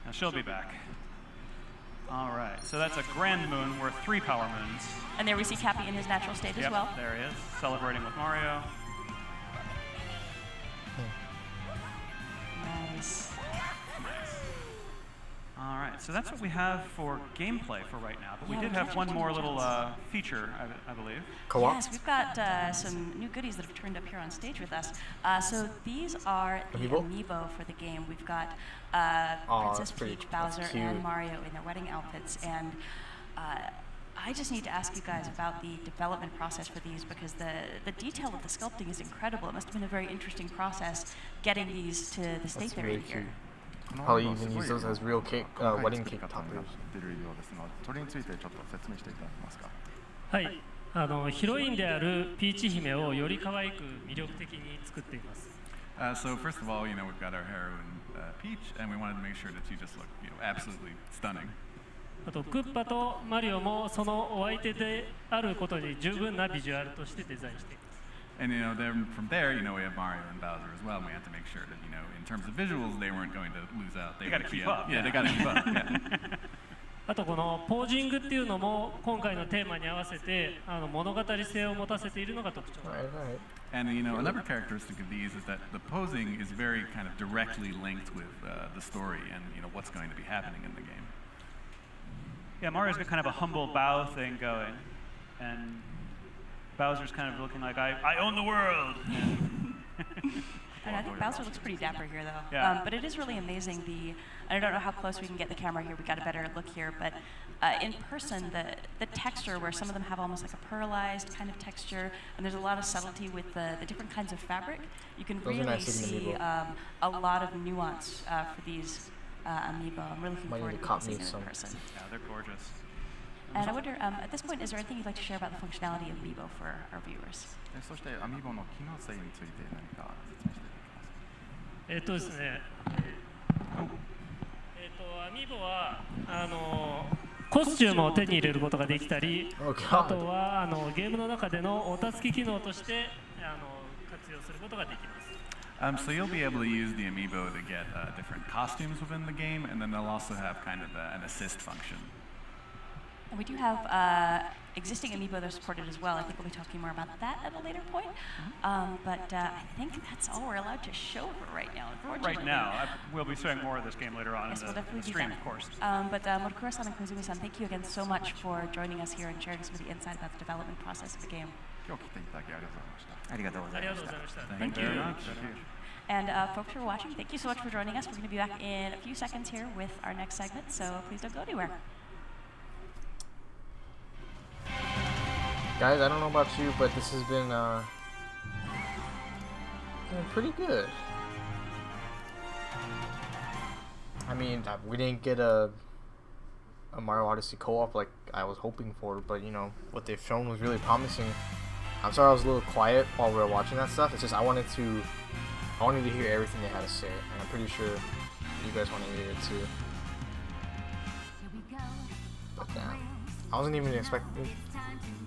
Now she'll be back. All right, so that's a Grand Moon worth 3 power moons. And there we see Cappy in his natural state as well. There he is, celebrating with Mario. Nice. All right, so that's what we have for gameplay for right now. But we did have one more little feature, I believe. Co-op? Yes, we've got some new goodies that have turned up here on stage with us. So these are the amiibo for the game. We've got Princess Peach, Bowser, and Mario in their wedding outfits. And I just need to ask you guys about the development process for these, because the detail of the sculpting is incredible. It must have been a very interesting process getting these to the state they're in here. Probably even use those as real cake, wedding cake toppers. それについてちょっと説明していただけますか。はい、ヒロインであるピーチ姫をより可愛く魅力的に作っています。So first of all, we've got our heroine Peach, and we wanted to make sure that she just looked, absolutely stunning. あとクッパとマリオもそのお相手であることに十分なビジュアルとしてデザインしています。And then from there, we have Mario and Bowser as well. And we have to make sure that, in terms of visuals, they weren't going to lose out. They got to keep up. Yeah, they got to keep up. Yeah. あとこのポージングっていうのも今回のテーマに合わせて物語性を持たせているのが特徴です。And another characteristic of these is that the posing is very kind of directly linked with the story and what's going to be happening in the game. Yeah, Mario's got kind of a humble bow thing going, and Bowser's kind of looking like I own the world. And I think Bowser looks pretty dapper here, though. Yeah. But it is really amazing. I don't know how close we can get the camera here. We got a better look here, but in person, the texture, where some of them have almost like a pearlized kind of texture, and there's a lot of subtlety with the different kinds of fabric. You can really see a lot of nuance for these amiibo. I'm really looking forward to seeing them in person. Yeah, they're gorgeous. And I wonder, at this point, is there anything you'd like to share about the functionality of amiibo for our viewers? そしてアミーボの機能性について何か説明していただけますか。ですね。アミーボはコスチュームを手に入れることができたり、あとはゲームの中でのお助け機能として活用することができます。So you'll be able to use the amiibo to get different costumes within the game, and then they'll also have kind of an assist function. And we do have existing amiibo that are supported as well. I think we'll be talking more about that at a later point. But I think that's all we're allowed to show for right now, unfortunately. Right now. We'll be showing more of this game later on in the stream, of course. But Murukura-san and Kozumi-san, thank you again so much for joining us here and sharing some of the insight about the development process of the game. 今日来ていただきありがとうございました。Thank you. And folks who are watching, thank you so much for joining us. We're going to be back in a few seconds here with our next segment, so please don't go anywhere. Guys, I don't know about you, but this has been pretty good. I mean, we didn't get a Mario Odyssey co-op like I was hoping for, but what they've shown was really promising. I'm sorry I was a little quiet while we were watching that stuff. It's just I wanted to hear everything they had to say, and I'm pretty sure you guys want to hear it too. But I wasn't even expecting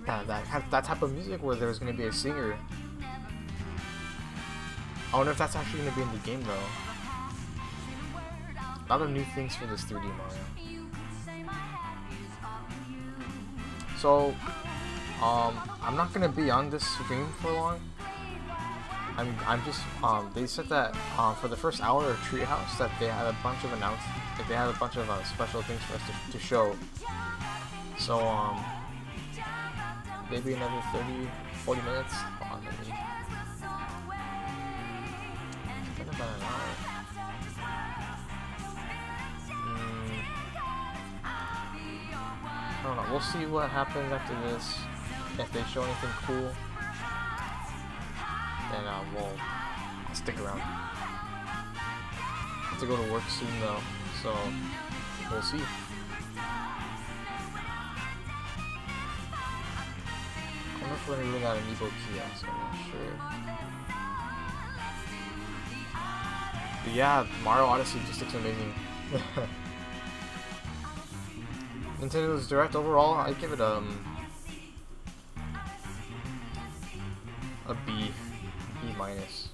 that type of music where there's going to be a singer. I wonder if that's actually going to be in the game though. A lot of new things for this 3D Mario. So, I'm not gonna be on this stream for long. I'm just they said that for the first hour of Treehouse that they had a bunch of they had a bunch of special things for us to show. So maybe another 30-40 minutes. Hold on, let me. It's been about an hour. I don't know. We'll see what happens after this. If they show anything cool, then I'll stick around. I have to go to work soon though, so we'll see. I don't know if we're gonna bring out an Evo kiosk, I'm not sure. But yeah, Mario Odyssey just looks amazing. Nintendo's Direct overall, I'd give it a B minus.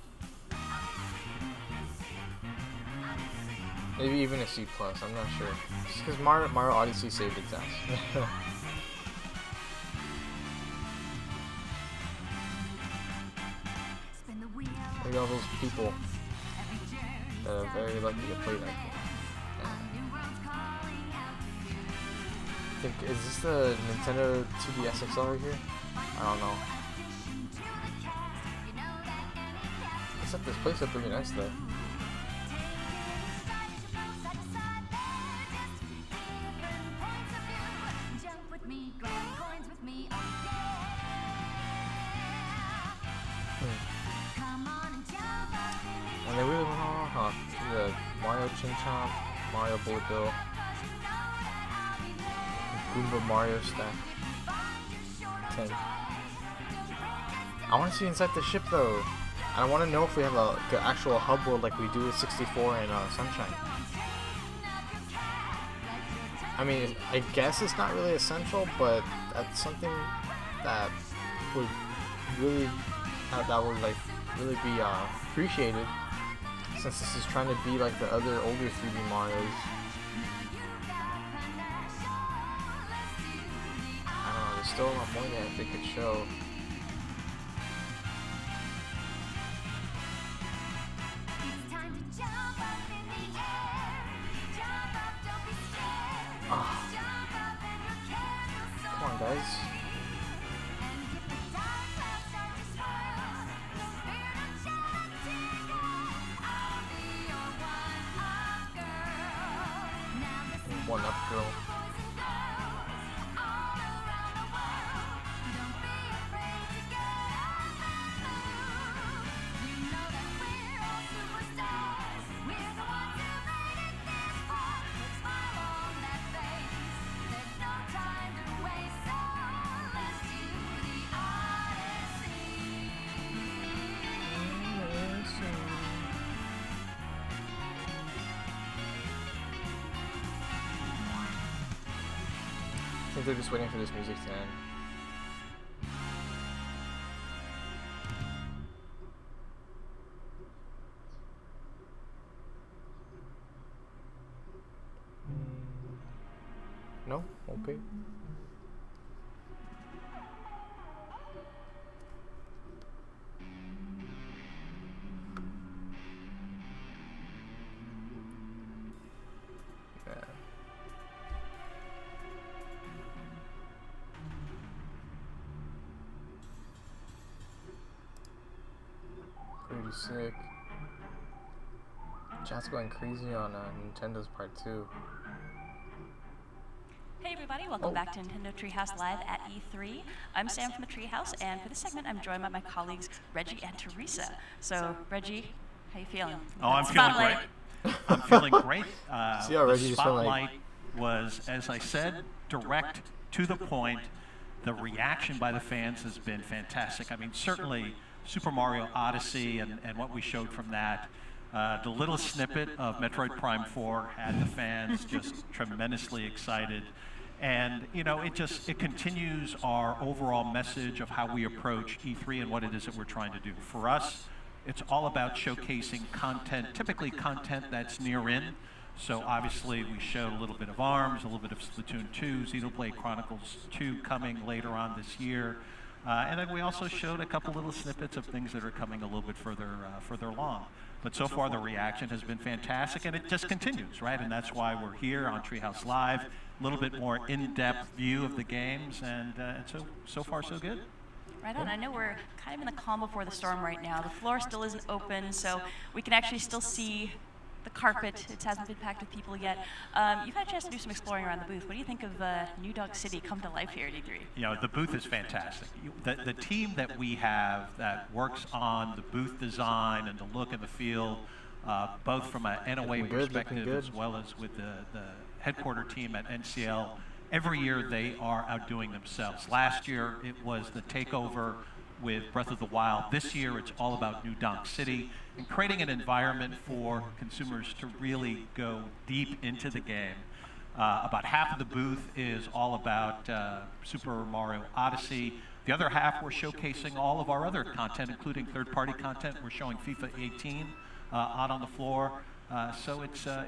Maybe even a C plus, I'm not sure. Just because Mario Odyssey saved its ass. Look at all those people that are very lucky to play that game. I think, is this the Nintendo 2DS XL right here? I don't know. Except this place is pretty nice though. And they really went all off the Mario Chin Chomp, Mario Bullet Bill, Goomba Mario stack. 10. I want to see inside the ship though. I want to know if we have a actual hub world like we do with 64 and Sunshine. I mean, I guess it's not really essential, but that's something that would really really be appreciated, since this is trying to be like the other older 3D Marios. I don't know, there's still a lot more that they could show. Come on, guys. One up, girl. I think they're just waiting for this music to end. No? Okay. Pretty sick. Chat's going crazy on Nintendo's part 2. Hey everybody, welcome back to Nintendo Treehouse Live at E3. I'm Sam from the Treehouse, and for this segment I'm joined by my colleagues Reggie and Teresa. So, Reggie, how you feeling? Oh, I'm feeling great. I'm feeling great. See how Reggie the just felt like... spotlight was, as I said, direct to the point. The reaction by the fans has been fantastic. I mean, certainly Super Mario Odyssey and what we showed from that. The little snippet of Metroid Prime 4 had the fans just tremendously excited. And, you know, it continues our overall message of how we approach E3 and what it is that we're trying to do. For us, it's all about showcasing content, typically content that's near in. So obviously we showed a little bit of ARMS, a little bit of Splatoon 2, Xenoblade Chronicles 2 coming later on this year. And then we also showed a couple little snippets of things that are coming a little bit further along. But so far the reaction has been fantastic, and it just continues, right? And that's why we're here on Treehouse Live, a little bit more in-depth view of the games, and so far so good. Right on. I know we're kind of in the calm before the storm right now. The floor still isn't open, so we can actually still see the carpet. It hasn't been packed with people yet. You've had a chance to do some exploring around the booth. What do you think of New Dog City come to life here at E3? You know, the booth is fantastic. The team that we have that works on the booth design and the look and the feel, both from an NOA perspective as well as with the headquarter team at NCL, every year they are outdoing themselves. Last year it was the takeover with Breath of the Wild. This year it's all about New Donk City and creating an environment for consumers to really go deep into the game. About half of the booth is all about Super Mario Odyssey. The other half we're showcasing all of our other content, including third-party content. We're showing FIFA 18 out on the floor. So it's a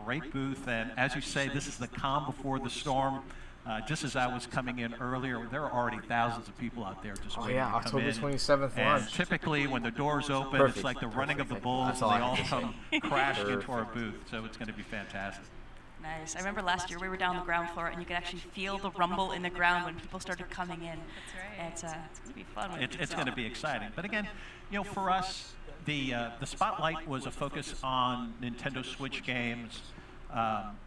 great booth, and as you say, this is the calm before the storm. Just as I was coming in earlier, there are already thousands of people out there just waiting to come October in. 27th And launch. typically when the doors open, it's like the running of the bulls, and they all come crashing into our booth, so it's going to be fantastic. Nice. I remember last year we were down on the ground floor, and you could actually feel the rumble in the ground when people started coming in. That's right. It's going to be fun. It's going to be exciting. But again, you know, for us, the spotlight was a focus on Nintendo Switch games.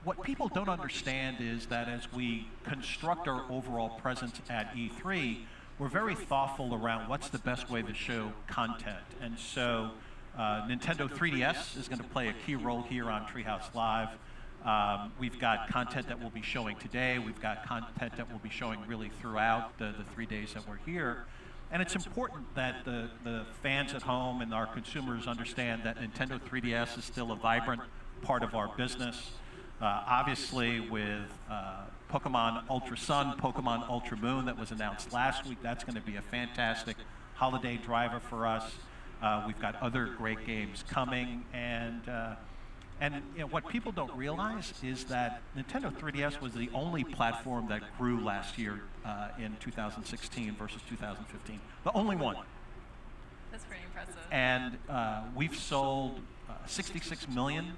What people don't understand is that as we construct our overall presence at E3, we're very thoughtful around what's the best way to show content. And so Nintendo 3DS is going to play a key role here on Treehouse Live. We've got content that we'll be showing today. We've got content that we'll be showing really throughout the 3 days that we're here. And it's important that the fans at home and our consumers understand that Nintendo 3DS is still a vibrant part of our business. Obviously with Pokemon Ultra Sun, Pokemon Ultra Moon that was announced last week, that's going to be a fantastic holiday driver for us. We've got other great games coming, and you know, what people don't realize is that Nintendo 3DS was the only platform that grew last year in 2016 versus 2015. The only one. That's pretty impressive. And we've sold 66 million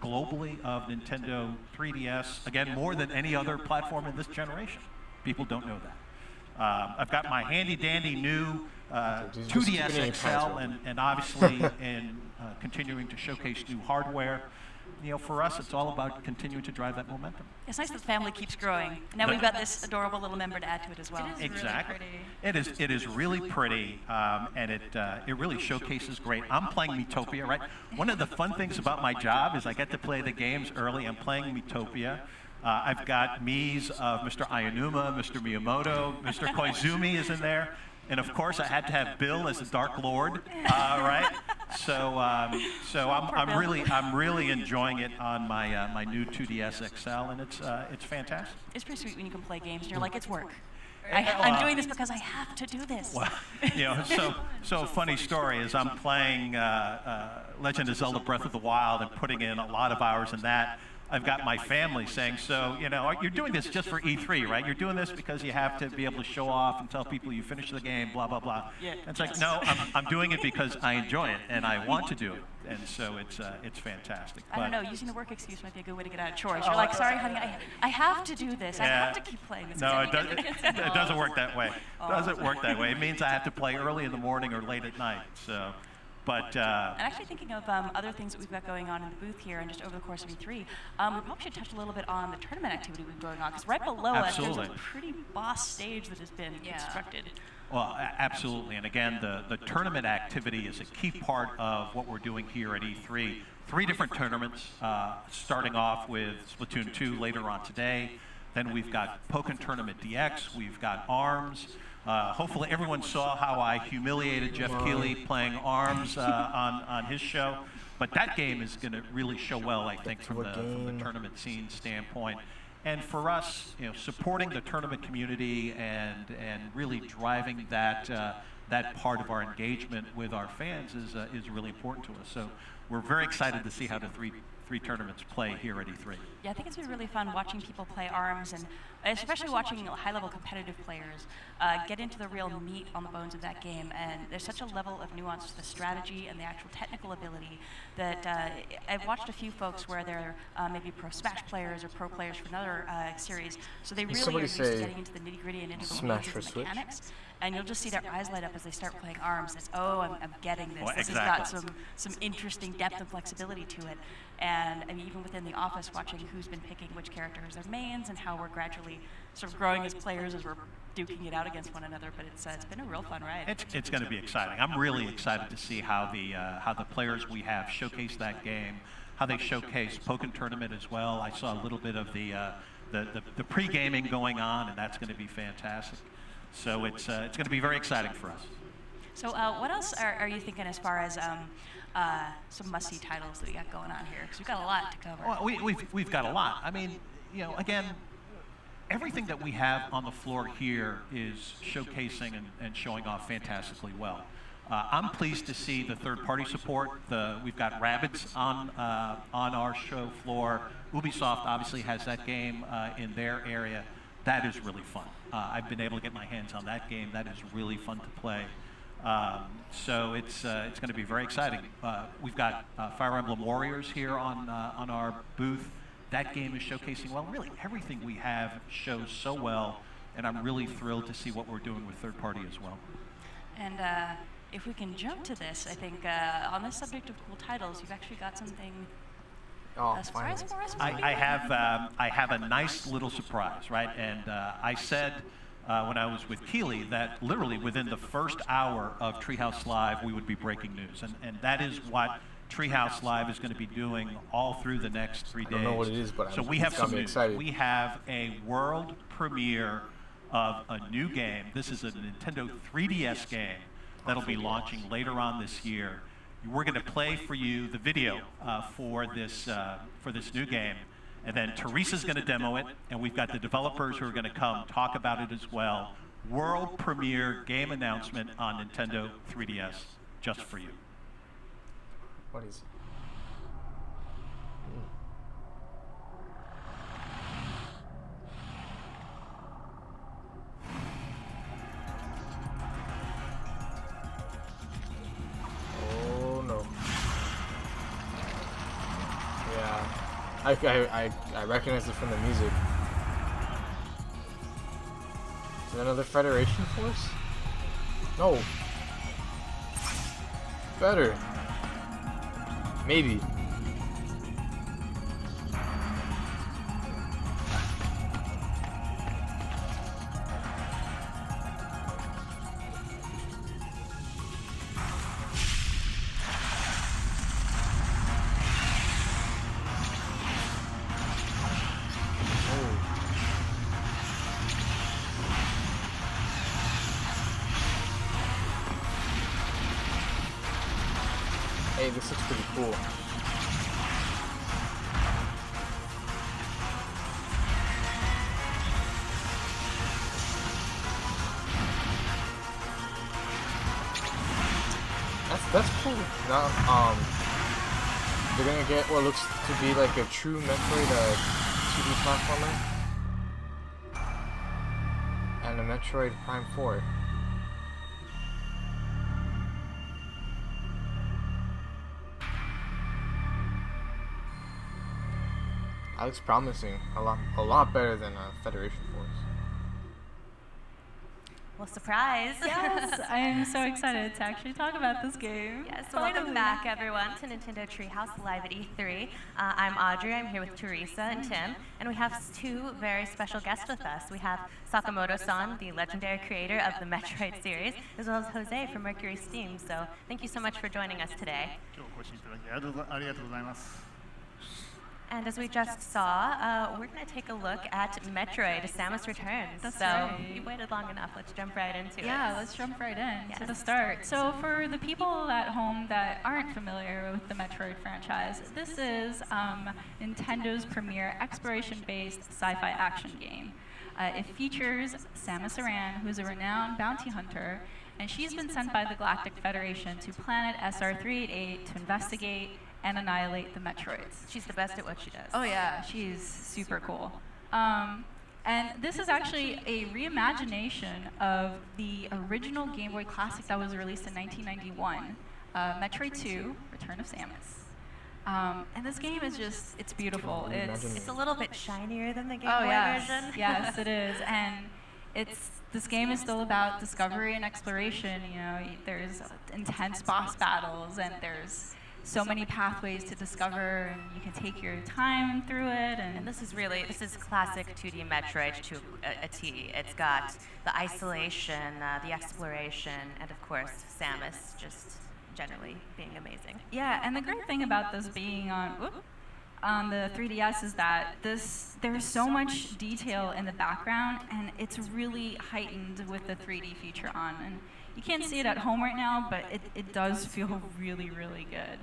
globally of Nintendo 3DS, again, more than any other platform in this generation. People don't know that. I've got my handy-dandy new 2DS XL, and obviously in continuing to showcase new hardware. You know, for us, it's all about continuing to drive that momentum. It's nice that the family keeps growing. Now we've got this adorable little member to add to it as well. Exactly. It is really pretty, and it really showcases great. I'm playing Miitopia, right? One of the fun things about my job is I get to play the games early. I'm playing Miitopia. I've got Mii's of Mr. Aonuma, Mr. Miyamoto, Mr. Koizumi is in there. And of course, I had to have Bill as the Dark Lord, right? So I'm really enjoying it on my my new 2DS XL, and it's fantastic. It's pretty sweet when you can play games and you're like, it's work. I'm doing this because I have to do this. Well, you know, so a funny story is I'm playing Legend of Zelda Breath of the Wild and putting in a lot of hours in that. I've got my family saying, so, you know, you're doing this just for E3, right? You're doing this because you have to be able to show off and tell people you finished the game, blah, blah, blah. Yeah. And it's like, no, I'm doing it because I enjoy it and I want to do it. And so it's fantastic. I don't know, using the work excuse might be a good way to get out of chores. You're like, sorry, honey, I have to do this. I have to keep playing this game. No, it doesn't work that way. It doesn't work that way. It means I have to play early in the morning or late at night. So. But, and actually thinking of other things that we've got going on in the booth here and just over the course of E3, we probably should touch a little bit on the tournament activity we've going on, because right below us there's a pretty boss stage that has been constructed. Well, absolutely, and again, the tournament activity is a key part of what we're doing here at E3. 3 different tournaments, starting off with Splatoon 2 later on today. Then we've got Pokken Tournament DX, we've got ARMS. Hopefully everyone saw how I humiliated Jeff Keighley playing ARMS on his show. But that game is going to really show well, I think, from the tournament scene standpoint. And for us, you know, supporting the tournament community and really driving that that part of our engagement with our fans is really important to us. So we're very excited to see how the three tournaments play here at E3. Yeah, I think it's been really fun watching people play ARMS, and especially watching high-level competitive players get into the real meat on the bones of that game. And there's such a level of nuance to the strategy and the actual technical ability that I've watched a few folks where they're maybe pro Smash players or pro players for another series, so they really are used to getting into the nitty-gritty and into the Smash weeds for and mechanics. And you'll just see their eyes light up as they start playing ARMS. It's, oh, I'm getting this. This has got some interesting depth and flexibility to it. And I mean, even within the office, watching who's been picking which characters as their mains and how we're gradually sort of growing as players as we're duking it out against one another. But it's been a real fun ride. It's going to be exciting. I'm really excited to see how the players we have showcase that game, how they showcase Pokken Tournament as well. I saw a little bit of the pre-gaming going on, and that's going to be fantastic. So it's going to be very exciting for us. So what else are you thinking as far as some must-see titles that we got going on here? Because we've got a lot to cover. Well, we've got a lot. I mean, again, everything that we have on the floor here is showcasing and showing off fantastically well. I'm pleased to see the third-party support. We've got Rabbids on our show floor. Ubisoft obviously has that game in their area. That is really fun. I've been able to get my hands on that game. That is really fun to play. So it's going to be very exciting. We've got Fire Emblem Warriors here on our booth. That game is showcasing well. Really, everything we have shows so well, and I'm really thrilled to see what we're doing with third party as well. And if we can jump to this, I think on the subject of cool titles, you've actually got something. Surprise for us? I have a nice little surprise, right? And I said when I was with Keeley that literally within the first hour of Treehouse Live we would be breaking news, and that is what Treehouse Live is going to be doing all through the next 3 days. I don't know what it is, but so we have some news. Excited. We have a world premiere of a new game. This is a Nintendo 3DS game that'll be launching later on this year. We're going to play for you the video for this new game, and then Teresa's going to demo it, and we've got the developers who are going to come talk about it as well. World premiere game announcement on Nintendo 3DS, just for you. What is it? I recognize it from the music. Is it another Federation force? No. Better. Maybe. Hey, this looks pretty cool. That's cool. Now, they're gonna get what looks to be like a true Metroid 2D platformer and a Metroid Prime 4. That looks promising. A lot better than Federation Force. Well, surprise! Yes, I am so excited to actually talk about this game. Yes, welcome back, everyone, to Nintendo Treehouse Live at E3. I'm Audrey. I'm here with Teresa and Tim, and we have two very special guests with us. We have Sakamoto-san, the legendary creator of the Metroid series, as well as Jose from Mercury Steam. So, thank you so much for joining us today. And as we just saw, we're going to take a look at Metroid, Samus Returns. That's so right. You waited long enough. Let's jump right into it. Yeah, let's jump right in to the start. So for the people at home that aren't familiar with the Metroid franchise, this is Nintendo's premier exploration-based sci-fi action game. It features Samus Aran, who's a renowned bounty hunter, and she's been sent by the Galactic Federation to planet SR-388 to investigate and annihilate the Metroids. She's the best at what she does. Oh yeah, she's super cool. And this is actually a reimagination of the original Game Boy Classic that was released in 1991, Metroid 2, Return of Samus. And this game is just, it's beautiful. It's a little bit shinier than the Game Boy version. Yes, it is. And this game is still about discovery and exploration. You know, there's intense boss battles, and there's so many pathways to discover, and you can take your time through it. And this is classic 2D Metroid to a T. It's got the isolation, the exploration, and of course Samus just generally being amazing. Yeah, and the great thing about this being on the 3DS is that there's so much detail in the background, and it's really heightened with the 3D feature on. And you can't see it at home right now, but it does feel really, really good.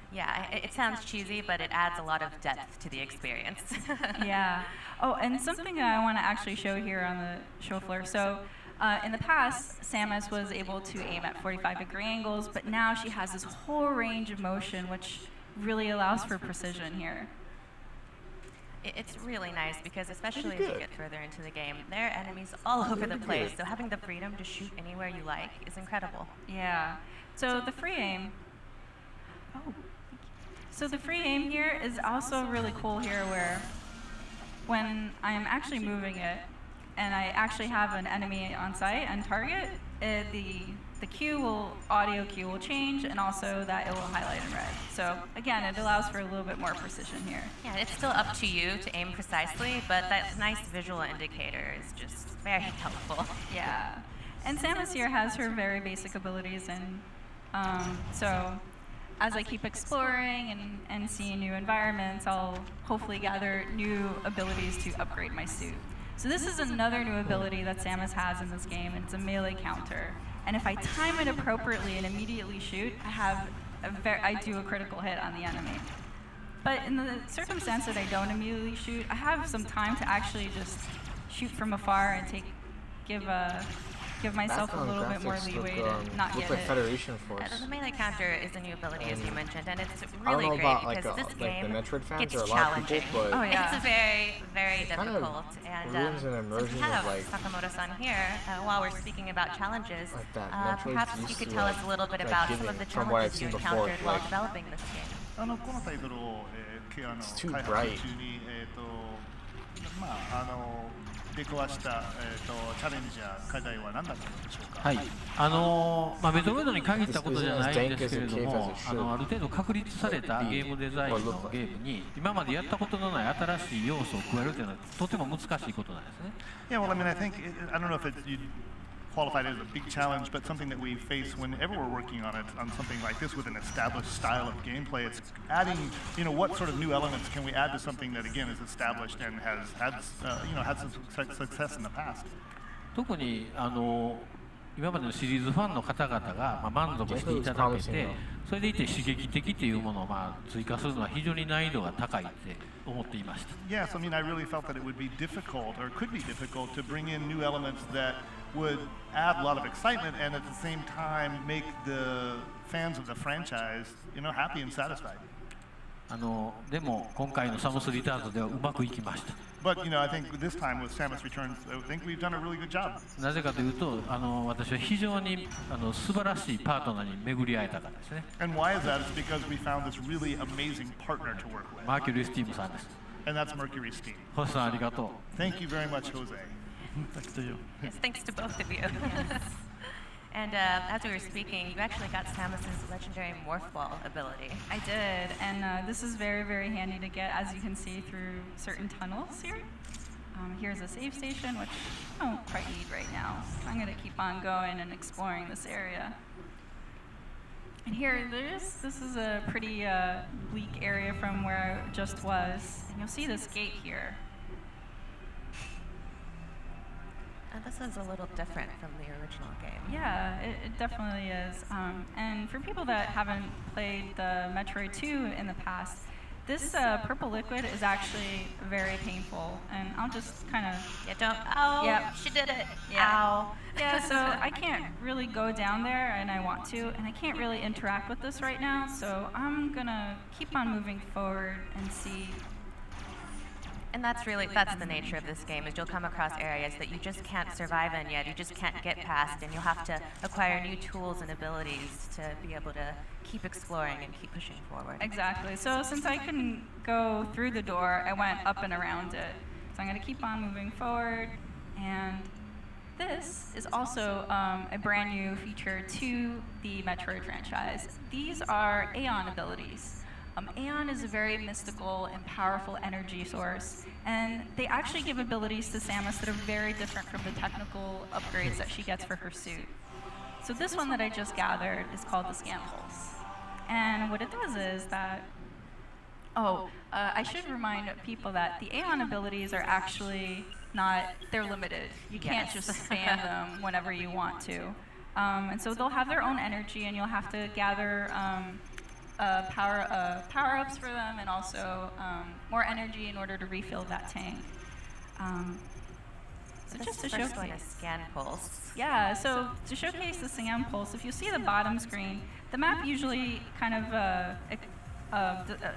Yeah, it sounds cheesy, but it adds a lot of depth to the experience. Yeah. Oh, and something that I want to actually show here on the show floor. So in the past, Samus was able to aim at 45-degree angles, but now she has this whole range of motion, which really allows for precision here. It's really nice because, especially as you get further into the game, there are enemies all over the place, so having the freedom to shoot anywhere you like is incredible. Yeah. So the free aim. So the free aim here is also really cool here, where when I'm actually moving it, and I actually have an enemy on sight and target, the audio cue will change, and also that it will highlight in red. So again, it allows for a little bit more precision here. Yeah, it's still up to you to aim precisely, but that nice visual indicator is just very helpful. Yeah, and Samus here has her very basic abilities, and so as I keep exploring and seeing new environments, I'll hopefully gather new abilities to upgrade my suit. So this is another new ability that Samus has in this game, and it's a melee counter. And if I time it appropriately and immediately shoot, I do a critical hit on the enemy. But in the circumstance that I don't immediately shoot, I have some time to actually just shoot from afar and give myself a little bit more leeway to not get hit. The melee counter is a new ability, as you mentioned, and it's really great because this game gets challenging. It's very, very difficult. And since we have Sakamoto-san here, while we're speaking about challenges, perhaps you could tell us a little bit about some of the challenges you encountered while developing this game. It's too bright. 出くわした、チャレンジや課題は何だったのでしょうか。はい、メトロイドに限ったことじゃないんですけれども、ある程度確立されたゲームデザインのゲームに今までやったことのない新しい要素を加えるというのはとても難しいことなんですね。Yeah, well, I mean, I don't know if you'd qualify it as a big challenge, but something that we face whenever we're working on something like this with an established style of gameplay. It's adding, what sort of new elements can we add to something that again is established and has had some success in the past. 特に今までのシリーズファンの方々が満足していただけて、それでいて刺激的というものを追加するのは非常に難易度が高いって思っていました。Yes, I mean, I really felt that it would be difficult, or could be difficult, to bring in new elements that would add a lot of excitement and at the same time make the fans of the franchise, happy and satisfied. でも今回のサムスリターンズではうまくいきました。But I think this time with Samus Returns, I think we've done a really good job. なぜかというと、私は非常に素晴らしいパートナーに巡り会えたからですね。And why is that? It's because we found this really amazing partner to work with. マーキュリー・スティームさんです。And that's Mercury Steam. 星さんありがとう。Thank you very much, Jose. Thanks to you. Yes, thanks to both of you. And as we were speaking, you actually got Samus's legendary Morph Ball ability. I did, and this is very, very handy to get, as you can see through certain tunnels here. Here's a save station, which I don't quite need right now. I'm going to keep on going and exploring this area. And here, this is a pretty bleak area from where I just was. And you'll see this gate here. This is a little different from the original game. Yeah, it definitely is. And for people that haven't played the Metroid 2 in the past, This purple liquid is actually very painful, and I'll just kind of... Yeah, don't... Oh, yep. She did it. Yeah. Ow. Yeah, so I can't really go down there, and I want to, and I can't really interact with this right now, so I'm gonna keep on moving forward and see. And that's the nature of this game, is you'll come across areas that you just can't survive in yet, you just can't get past, and you'll have to acquire new tools and abilities to be able to keep exploring and keep pushing forward. Exactly. So since I couldn't go through the door, I went up and around it. So I'm gonna keep on moving forward, and this is also a brand new feature to the Metroid franchise. These are Aeon abilities. Aeon is a very mystical and powerful energy source, and they actually give abilities to Samus that are very different from the technical upgrades that she gets for her suit. So this one that I just gathered is called the Scan Pulse. And what it does is that, I should remind people that the Aeon abilities are actually they're limited. You can't just spam them whenever you want to. And so they'll have their own energy, and you'll have to gather power-ups for them, and also more energy in order to refill that tank. So just to showcase one is Scan Pulse. Yeah, so to showcase the Scan Pulse, if you see the bottom screen, the map usually kind of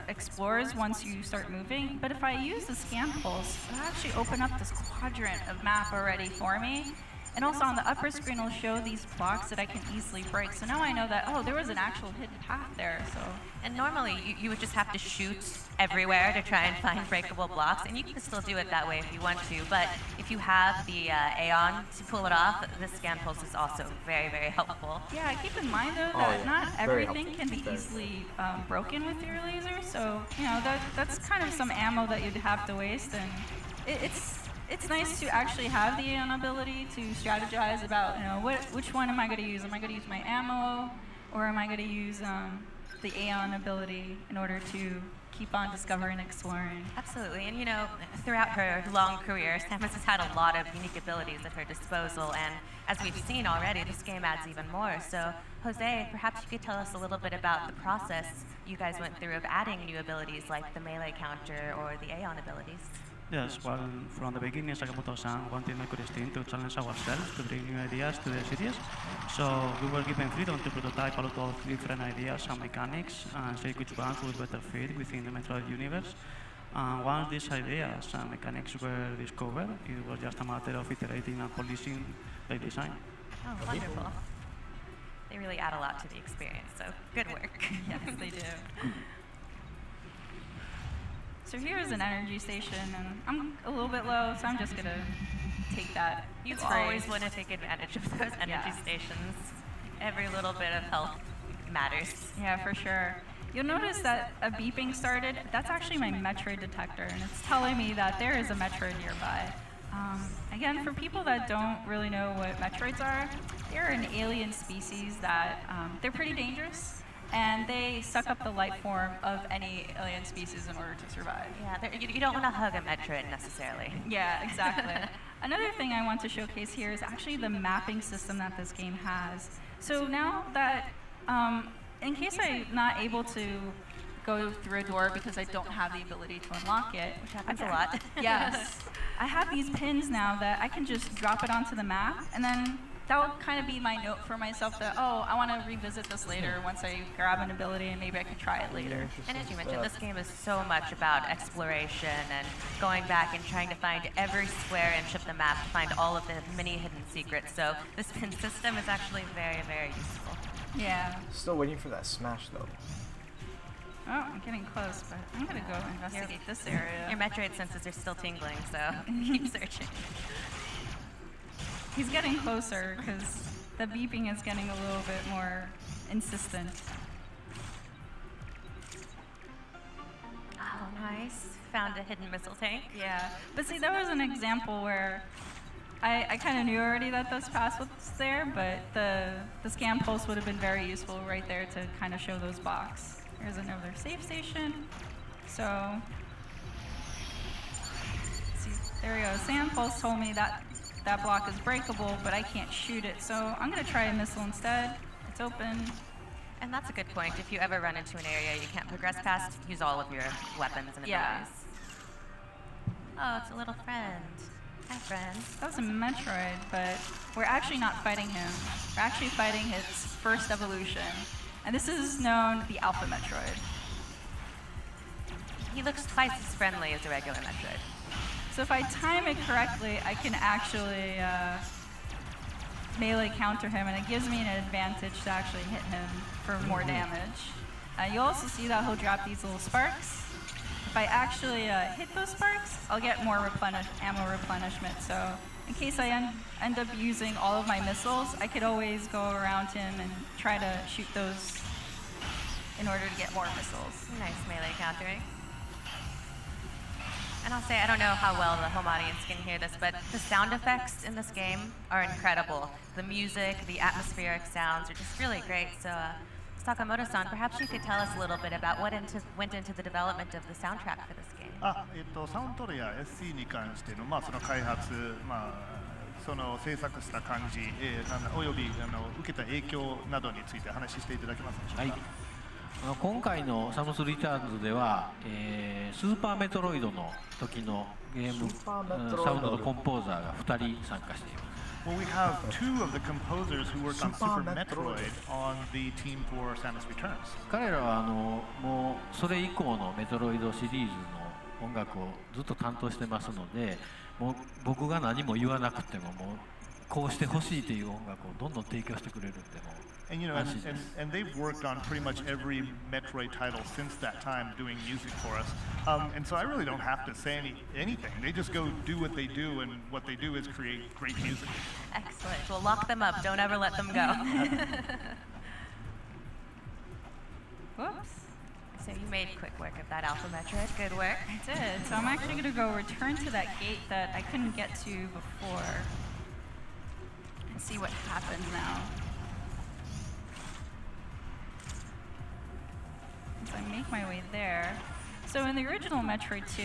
explores once you start moving, but if I use the Scan Pulse, it'll actually open up this quadrant of map already for me. And also on the upper screen, it'll show these blocks that I can easily break. So now I know that, there was an actual hidden path there. So. And normally, you would just have to shoot everywhere to try and find breakable blocks, and you can still do it that way if you want to. But if you have the Aeon to pull it off, the Scan Pulse is also very, very helpful. Yeah, keep in mind though that not everything can be easily broken with your laser. So that's kind of some ammo that you'd have to waste, and it's nice to actually have the Aeon ability to strategize about, which one am I going to use? Am I going to use my ammo, or am I going to use the Aeon ability in order to keep on discovering and exploring? Absolutely, and throughout her long career, Samus has had a lot of unique abilities at her disposal, and as we've seen already, this game adds even more. So, Jose, perhaps you could tell us a little bit about the process you guys went through of adding new abilities like the melee counter or the Aeon abilities. Yes, well, from the beginning, Sakamoto-san wanted Mercury's team to challenge ourselves to bring new ideas to the series. So we were given freedom to prototype a lot of different ideas and mechanics and see which ones would better fit within the Metroid universe. Once these ideas and mechanics were discovered, it was just a matter of iterating and polishing the design. Oh, wonderful. They really add a lot to the experience, so good work. Yes, they do. So here's an energy station, and I'm a little bit low, so I'm just gonna take that. You always want to take advantage of those energy stations. Every little bit of health matters. Yeah, for sure. You'll notice that a beeping started. That's actually my Metroid detector, and it's telling me that there is a Metroid nearby. Again, for people that don't really know what Metroids are, they're an alien species that they're pretty dangerous. And they suck up the life form of any alien species in order to survive. Yeah, you don't want to hug a Metroid necessarily. Yeah, exactly. Another thing I want to showcase here is actually the mapping system that this game has. So now that, in case I'm not able to go through a door because I don't have the ability to unlock it, which happens a lot. Yes. I have these pins now that I can just drop it onto the map, and then that will kind of be my note for myself that, I want to revisit this later once I grab an ability, and maybe I can try it later. And as you mentioned, this game is so much about exploration and going back and trying to find every square inch of the map to find all of the many hidden secrets. So this pin system is actually very, very useful. Yeah. Still waiting for that smash, though. Oh, I'm getting close, but I'm going to go investigate this area. Your Metroid senses are still tingling, so keep searching. He's getting closer because the beeping is getting a little bit more insistent. Oh, nice. Found a hidden missile tank. Yeah. But see, that was an example where I kind of knew already that this pass was there, but the Scan Pulse would have been very useful right there to kind of show those blocks. There's another save station. So, see, there we go. Scan Pulse told me that that block is breakable, but I can't shoot it. So I'm going to try a missile instead. It's open. And that's a good point. If you ever run into an area you can't progress past, use all of your weapons and abilities. Oh, it's a little friend. Hi, friend. That was a Metroid, but we're actually not fighting him. We're actually fighting his first evolution. And this is known the Alpha Metroid. He looks twice as friendly as a regular Metroid. So if I time it correctly, I can actually melee counter him, and it gives me an advantage to actually hit him for more damage. You'll also see that he'll drop these little sparks. If I actually hit those sparks, I'll get more ammo replenishment. So in case I end up using all of my missiles, I could always go around him and try to shoot those in order to get more missiles. Nice melee countering. And I'll say, I don't know how well the home audience can hear this, but the sound effects in this game are incredible. The music, the atmospheric sounds are just really great. So Sakamoto-san, perhaps you could tell us a little bit about what went into the development of the soundtrack for this game. サウンドトレや SC に関しての、その開発、その制作した感じ、および受けた影響などについて話していただけますでしょうか。はい、今回のサムスリターンズでは、スーパーメトロイドの時のゲームサウンドのコンポーザーが2人参加しています。Well, we have two of the composers who worked on Super Metroid on the team for Samus Returns. 彼らはもうそれ以降のメトロイドシリーズの音楽をずっと担当してますので、もう僕が何も言わなくてももうこうしてほしいという音楽をどんどん提供してくれるんでも。And and they've worked on pretty much every Metroid title since that time, doing music for us. And so I really don't have to say anything. They just go do what they do, and what they do is create great music. Excellent. We'll lock them up. Don't ever let them go. Whoops. So you made quick work of that Alpha Metroid. Good work. I did. So I'm actually going to go return to that gate that I couldn't get to before and see what happens now. So I make my way there. So in the original Metroid 2,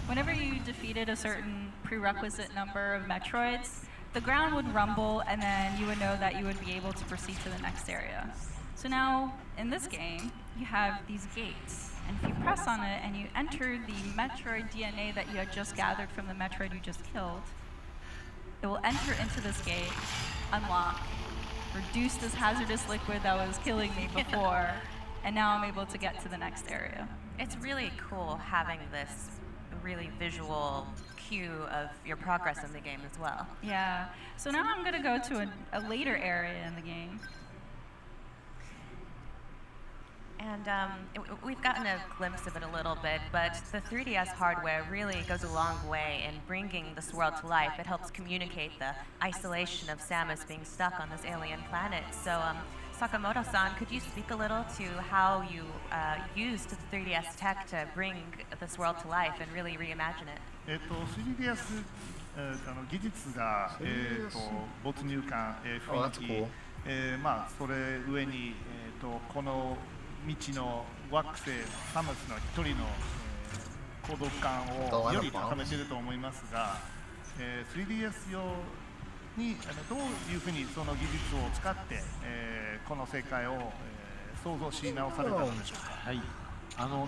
whenever you defeated a certain prerequisite number of Metroids, the ground would rumble and then you would know that you would be able to proceed to the next area. So now, in this game, you have these gates. And if you press on it and you enter the Metroid DNA that you had just gathered from the Metroid you just killed, it will enter into this gate, unlock, reduce this hazardous liquid that was killing me before, and now I'm able to get to the next area. It's really cool having this really visual cue of your progress in the game as well. Yeah. So now I'm going to go to a later area in the game. And we've gotten a glimpse of it a little bit, but the 3DS hardware really goes a long way in bringing this world to life. It helps communicate the isolation of Samus being stuck on this alien planet. So Sakamoto-san, could you speak a little to how you used the 3DS tech to bring this world to life and really reimagine it? 3DS 技術が没入感、雰囲気、それ上にこの未知の惑星サムスの一人の孤独感をより高めていると思いますが、3DS 用にどういうふうにその技術を使って、この世界を、想像し直されたのでしょうか。はい、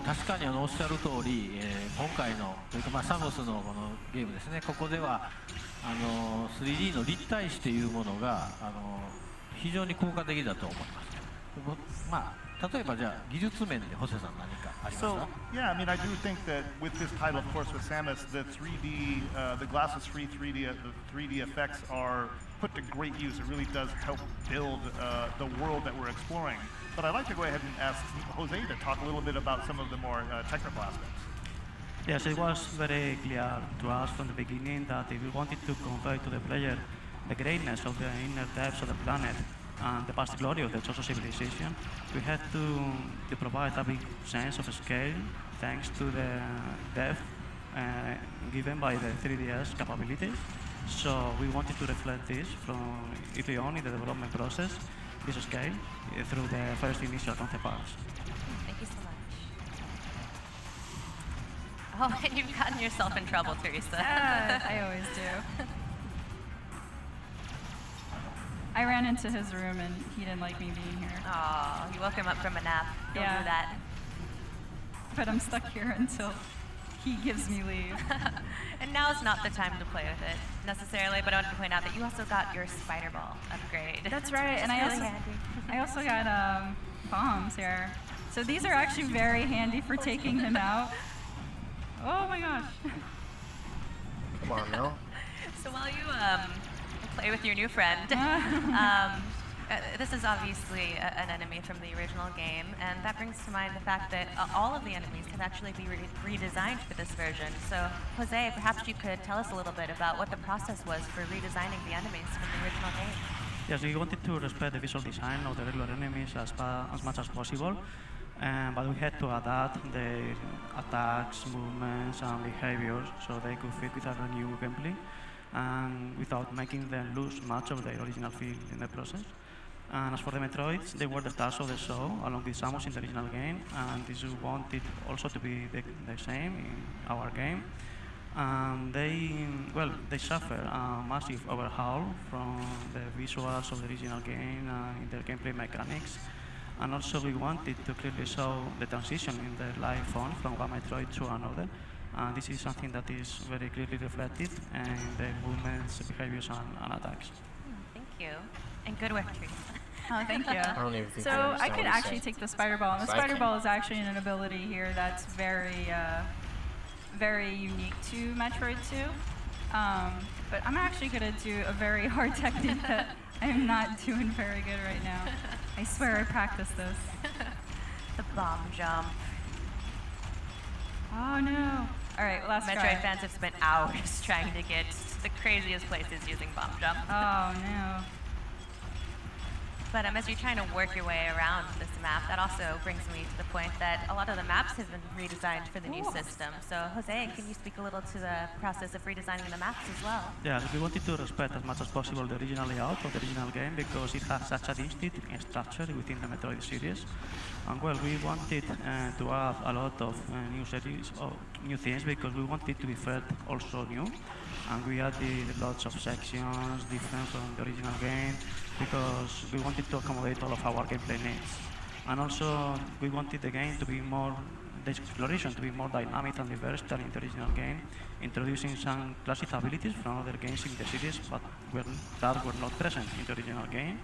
確かにおっしゃる通り、今回のというか、サムスのこのゲームですね、ここでは3D の立体視というものが非常に効果的だと思います。例えばじゃあ技術面でホセさん何かありますか？ So yeah, I mean I do think that with this title, of course, with Samus, the 3D, the glasses-free 3D, the 3D effects are put to great use. It really does help build the world that we're exploring. But I'd like to go ahead and ask Jose to talk a little bit about some of the more technical aspects. Yes, it was very clear to us from the beginning that if we wanted to convey to the player the greatness of the inner depths of the planet and the past glory of the social civilization, we had to provide a big sense of scale thanks to the depth given by the 3DS capabilities. So we wanted to reflect this from early on in the development process, this scale, through the first initial concept arts. Thank you so much. Oh, and you've gotten yourself in trouble, Teresa. I always do. I ran into his room and he didn't like me being here. Oh, you woke him up from a nap. Don't do that. But I'm stuck here until he gives me leave. And now is not the time to play with it necessarily, but I want to point out that you also got your spider ball upgrade. That's right, and I also got bombs here. So these are actually very handy for taking him out. Oh my gosh. Come on now. So while you play with your new friend, this is obviously an enemy from the original game, and that brings to mind the fact that all of the enemies can actually be redesigned for this version. So Jose, perhaps you could tell us a little bit about what the process was for redesigning the enemies from the original game. Yes, we wanted to respect the visual design of the regular enemies as much as possible, but we had to adapt their attacks, movements, and behaviors so they could fit with our new gameplay, and without making them lose much of their original feel in the process. And as for the Metroids, they were the stars of the show, along with Samus in the original game, and this we wanted also to be the same in our game. They suffer a massive overhaul from the visuals of the original game in their gameplay mechanics. And also we wanted to clearly show the transition in the life form from one Metroid to another. This is something that is very clearly reflected in the movements, behaviors, and attacks. Thank you. And good work, Teresa. Oh, thank you. I don't even think so I could actually take the spider ball, and the spider ball is actually an ability here that's very, very unique to Metroid 2. But I'm actually going to do a very hard technique that I'm not doing very good right now. I swear I practiced this. The bomb jump. Oh no. All right, last try. Metroid fans have spent hours trying to get to the craziest places using bomb jump. Oh no. But as you're trying to work your way around this map, that also brings me to the point that a lot of the maps have been redesigned for the new system. So, Jose, can you speak a little to the process of redesigning the maps as well? Yeah, we wanted to respect as much as possible the original layout of the original game because it has such a distinct structure within the Metroid series. And well, we wanted to add a lot of new things because we wanted to be felt also new. And we added lots of sections different from the original game because we wanted to accommodate all of our gameplay needs. And also, we wanted the game to be more, the exploration to be more dynamic and diverse than in the original game, introducing some classic abilities from other games in the series, but that were not present in the original game.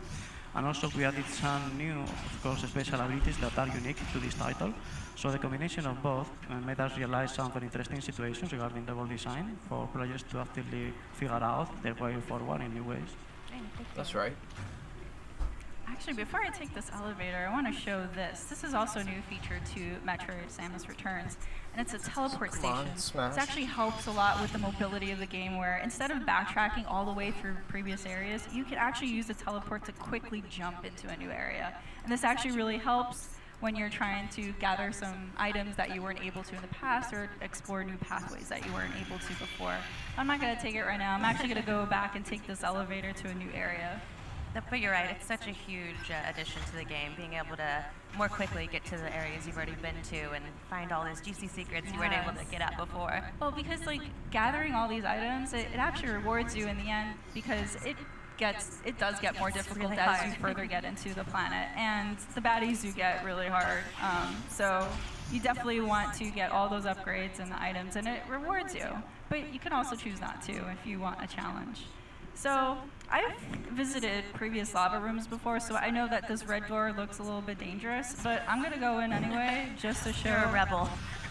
And also, we added some new, of course, special abilities that are unique to this title. So the combination of both made us realize some very interesting situations regarding level design for players to actively figure out their way forward in new ways. That's right. Actually, before I take this elevator, I want to show this. This is also a new feature to Metroid Samus Returns, and it's a teleport station. This actually helps a lot with the mobility of the game, where instead of backtracking all the way through previous areas, you can actually use the teleport to quickly jump into a new area. And this actually really helps when you're trying to gather some items that you weren't able to in the past or explore new pathways that you weren't able to before. I'm not going to take it right now. I'm actually going to go back and take this elevator to a new area. But you're right, it's such a huge addition to the game, being able to more quickly get to the areas you've already been to and find all those juicy secrets you weren't able to get at before. Well, because gathering all these items, it actually rewards you in the end because it does get more difficult really as you further get into the planet, and the baddies do get really hard. So you definitely want to get all those upgrades and the items, and it rewards you. But you can also choose not to if you want a challenge. So I've visited previous lava rooms before, so I know that this red door looks a little bit dangerous, but I'm gonna go in anyway just to show. You're a rebel.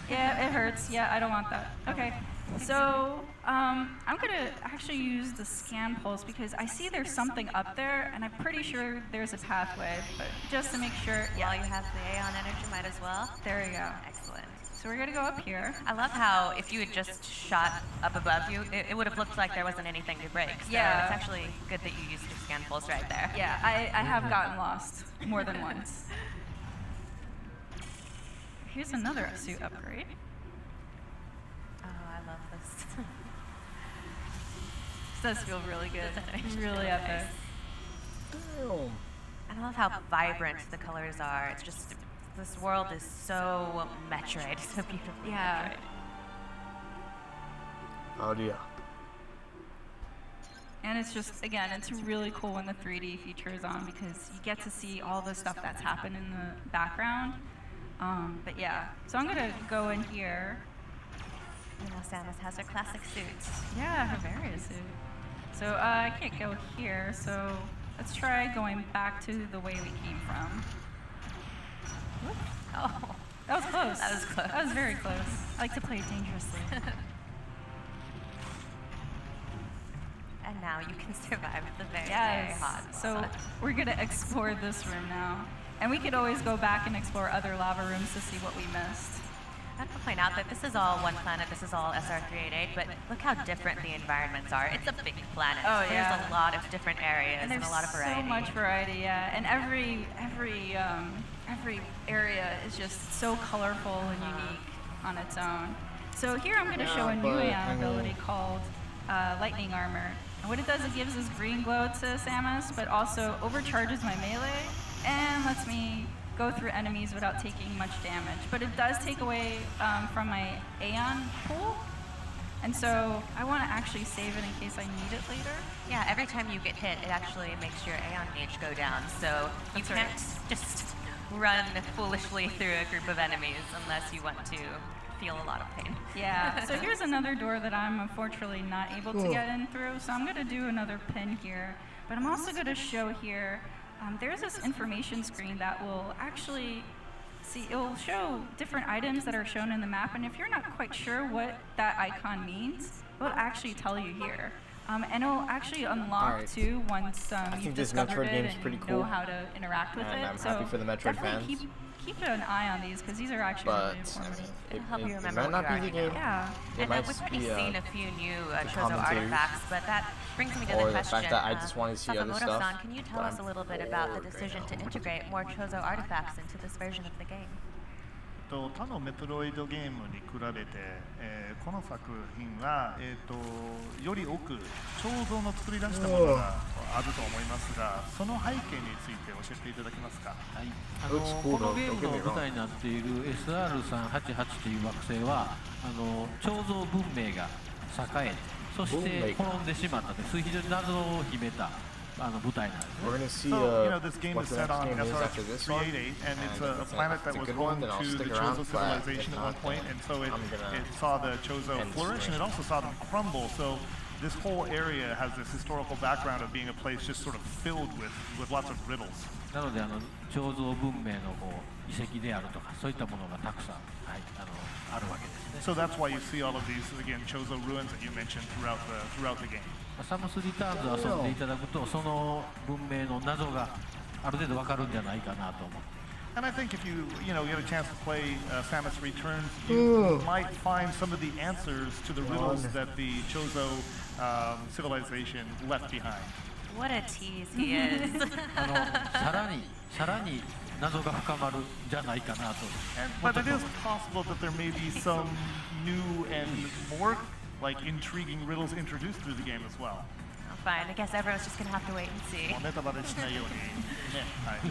Yeah, it hurts. Yeah, I don't want that. Okay. So I'm gonna actually use the scan pulse because I see there's something up there, and I'm pretty sure there's a pathway. But just to make sure, while you have the Aeon energy, might as well. There you go. Excellent. So we're gonna go up here. I love how if you had just shot up above you, it would have looked like there wasn't anything to break. So yeah, it's actually good that you used your scan pulse right there. Yeah, I have gotten lost more than once. Here's another suit upgrade. Love this. This does feel really good. Really epic. I love how vibrant the colors are. It's just, this world is so Metroid, so beautiful. Yeah. Metroid. Oh yeah. And And it's just, again, it's really cool when the 3D feature is on because you get to see all the stuff that's happened in the background. But yeah, so I'm gonna go in here. You know, Samus has her classic suits. Yeah, her various suit. So I can't go here, so let's try going back to the way we came from. Whoop. Oh, that was close. That was close. That was very close. I like to play dangerously. And now you can survive the very, very hot. So we're gonna explore this room now. And we could always go back and explore other lava rooms to see what we missed. I have to point out that this is all one planet, this is all SR388, but look how different the environments are. It's a big planet. Oh, so yeah. There's a lot of different areas And and there's a lot of variety. so much variety, yeah. And every area is just so colorful and unique on its own. So here I'm going to show a new Aeon ability called Lightning Armor. And what it does, it gives this green glow to Samus, but also overcharges my melee and lets me go through enemies without taking much damage. But it does take away from my Aeon pool. And so I want to actually save it in case I need it later. Yeah, every time you get hit, it actually makes your Aeon gauge go down. So you can't just run foolishly through a group of enemies unless you want to feel a lot of pain. Yeah, so here's another door that I'm unfortunately not able to get in through. So I'm going to do another pin here. But I'm also going to show here, there's this information screen that will actually it will show different items that are shown in the map, and if you're not quite sure what that icon means, it will actually tell you here. And it will actually unlock too once you've discovered it and know how to interact with it. I'm happy for the Metroid fans. Keep an eye on these because these are actually really informative. It'll help you remember what you already know. Yeah. And we've already seen a few new Chozo artifacts, but that brings me to the question. The fact that I just want to see other stuff. Sakamoto-san, can you tell us a little bit about the decision to integrate more Chozo artifacts into this version of the game? 他のメトロイドゲームに比べて、この作品は、より多く彫像の作り出したものがあると思いますが、その背景について教えていただけますか。はい、このゲームの舞台になっている SR388 という惑星は彫像文明が栄え、そして滅んでしまったという非常に謎を秘めた舞台なんですね。We're gonna see this game is set on SR388, and it's a planet that was home to the Chozo civilization at one point, and so it saw the Chozo flourish, and it also saw them crumble. So this whole area has this historical background of being a place just sort of filled with lots of riddles. なので彫像文明の遺跡であるとかそういったものがたくさん、はい、あるわけですね。So that's why you see all of these again Chozo ruins that you mentioned throughout the game. サムスリターンズを遊んでいただくとその文明の謎がある程度わかるんじゃないかなと思って。And I think if you get a chance to play Samus Returns, you might find some of the answers to the riddles that the Chozo civilization left behind. What a tease he is. さらに謎が深まるんじゃないかなと。But it is possible that there may be some new and more intriguing riddles introduced through the game as well. Fine, I guess everyone's just gonna have to wait and see. ネタバレしないようにね、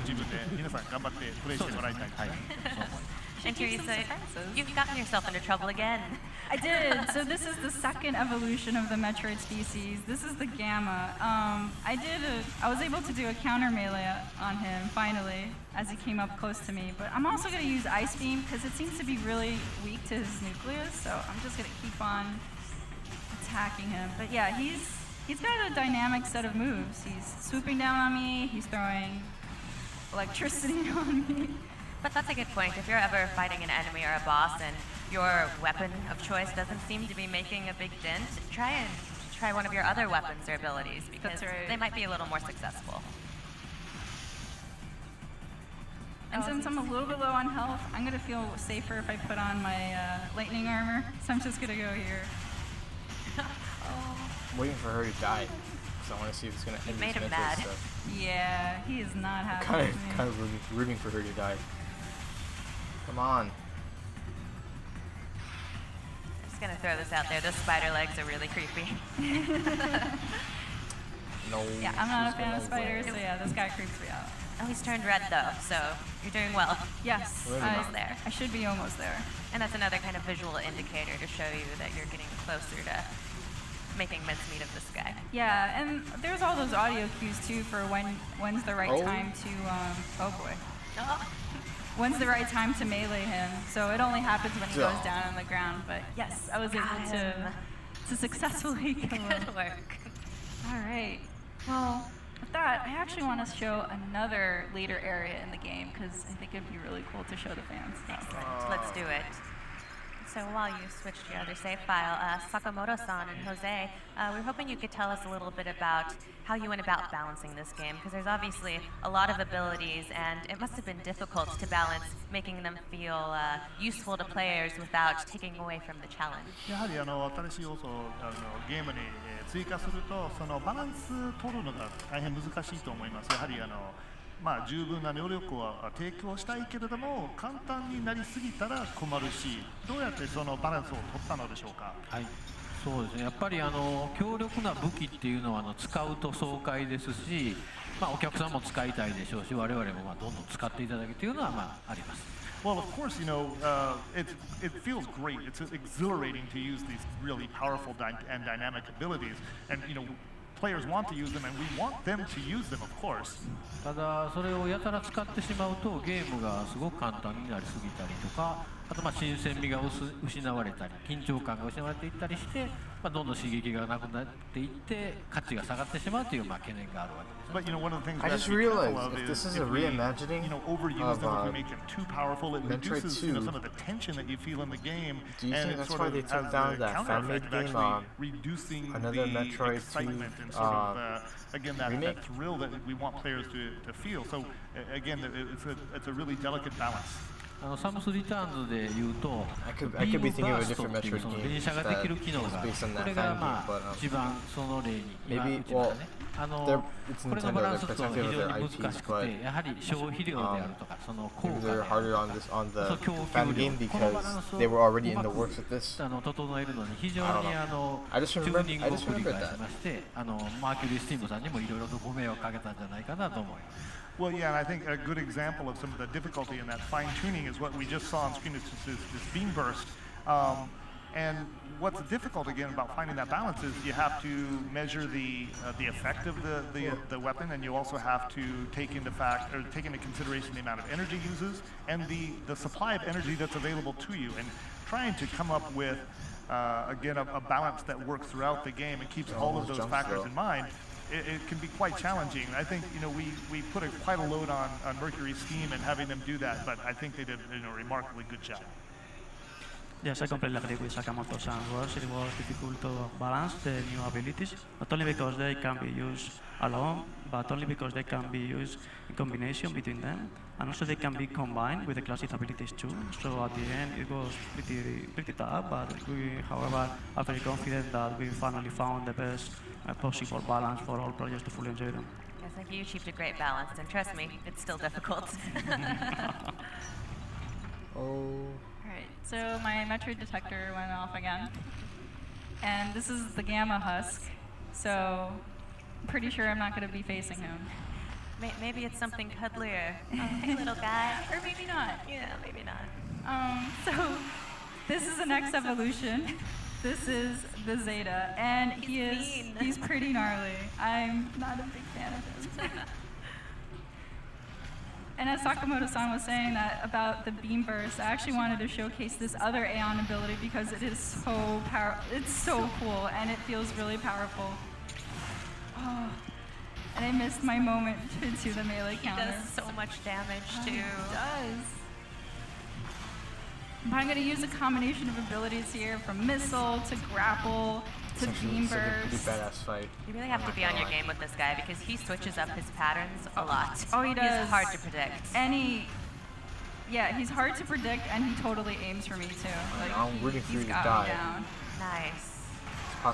自分で皆さん頑張ってプレイしてもらいたいですね。And Teresa, you've gotten yourself into trouble again. I did. So this is the second evolution of the Metroid species. This is the Gamma. I was able to do a counter melee on him finally as he came up close to me. But I'm also going to use Ice Beam because it seems to be really weak to his nucleus. So I'm just going to keep on attacking him. But yeah, he's got a dynamic set of moves. He's swooping down on me. He's throwing electricity on me. But that's a good point. If you're ever fighting an enemy or a boss and your weapon of choice doesn't seem to be making a big dent, try one of your other weapons or abilities because they might be a little more successful. And since I'm a little bit low on health, I'm going to feel safer if I put on my lightning armor. So I'm just going to go here. I'm waiting for her to die because I want to see if it's going to end this Metroid stuff. Yeah, he is not happy with me. Kind of rooting for her to die. Come on. I'm just gonna throw this out there. Those spider legs are really creepy. No. Yeah, I'm not a fan of spiders, so yeah, this guy creeps me out. Oh, he's turned red though, so you're doing well. Yes, I should be almost there. And that's another kind of visual indicator to show you that you're getting closer to making mincemeat of this guy. Yeah, and there's all those audio cues too for when's the right time to oh boy. When's the right time to melee him? So it only happens when he goes down on the ground. But yes, I was able to successfully kill him. Good work. All right. Well, with that, I actually want to show another later area in the game because I think it'd be really cool to show the fans. Excellent. Let's do it. So while you switch to your other save file, Sakamoto-san and Jose, we're hoping you could tell us a little bit about how you went about balancing this game, because there's obviously a lot of abilities, and it must have been difficult to balance making them feel useful to players without taking away from the challenge. やはり新しい要素をゲームに追加すると、そのバランス取るのが大変難しいと思います。やはり十分な能力を提供したいけれども、簡単になりすぎたら困るし、どうやってそのバランスを取ったのでしょうか。はい、そうですね。やっぱり強力な武器っていうのは使うと爽快ですし、お客さんも使いたいでしょうし、我々もどんどん使っていただけというのはあります。Well, of course, it feels great. It's exhilarating to use these really powerful and dynamic abilities, and players want to use them, and we want them to use them, of course. ただそれをやたら使ってしまうとゲームがすごく簡単になりすぎたりとか、あと新鮮味が失われたり、緊張感が失われていったりして、どんどん刺激がなくなっていって価値が下がってしまうという懸念があるわけです。But one of the things I just realized if this is a reimagining overuse them, if we make them too powerful, it Metroid reduces 2. Some of the tension that you feel in the game. Do you and think it that's sort why of they took has down the that counter-effect fan-made of game, actually reducing another the Metroid 2 excitement and sort of again that thrill that we want players to feel. So again, it's a really delicate balance. サムスリターンズで言うと、I could be ビー thinking ム of バ a ースト different っていう Metroid 連射 game ができる機能 that が is based on こ that れ fan が game, but 一番その例に今 maybe うちのね、 it's これのバラ Nintendo, ンス they're というのは protective 非 of 常 their に難 IPs, しく but て、やはり消費量であるとか、その効 maybe 果で they're ある harder on this on その the 供 fan 給量 game このバラン because スを they were already う in ま the く works with this. 整えるのに非常 I に don't know. I just チュ remember ーニングを I just 繰り remember 返し that. ましてマーキュリー・スティームさんにもいろいろとご迷惑かけたんじゃないかなと思います。Well, yeah, and I think a good example of some of the difficulty in that fine-tuning is what we just saw on screen. It's this beam burst. And what's difficult again about finding that balance is you have to measure the effect of the weapon, and you also have to take into consideration the amount of energy it uses and the supply of energy that's available to you, and trying to come up with again a balance that works throughout the game and keeps all of those factors in mind. It can be quite challenging. I think we put quite a load on Mercury's team and having them do that, but I think they did a remarkably good job. Yes, I completely agree with Sakamoto-san. It was difficult to balance the new abilities, not only because they can be used alone, but only because they can be used in combination between them, and also they can be combined with the classic abilities too. So at the end, it was pretty tough, but we, however, are very confident that we finally found the best possible balance for all players to fully enjoy them. Yes, I think you achieved a great balance, and trust me, it's still difficult. Alright, so my Metroid detector went off again. And this is the Gamma Husk, so I'm pretty sure I'm not going to be facing him. Maybe it's something cuddlier. Little guy. Or maybe not. Yeah, maybe not. So this is the next evolution. This is the Zeta, and he's pretty gnarly. I'm not a big fan of him. And as Sakamoto-san was saying that about the beam burst, I actually wanted to showcase this other Aeon ability because it is so it's so cool and it feels really powerful. Oh, and I missed my moment to the melee counter. He does so much damage too. He does. But I'm going to use a combination of abilities here, from missile to grapple to beam burst. It's a pretty badass fight. You really have to be on your game with this guy because he switches up his patterns a lot. Oh, he does. He's hard to predict. And he's hard to predict, and he totally aims for me too. Like, I'm rooting for you to got die. me down. Nice.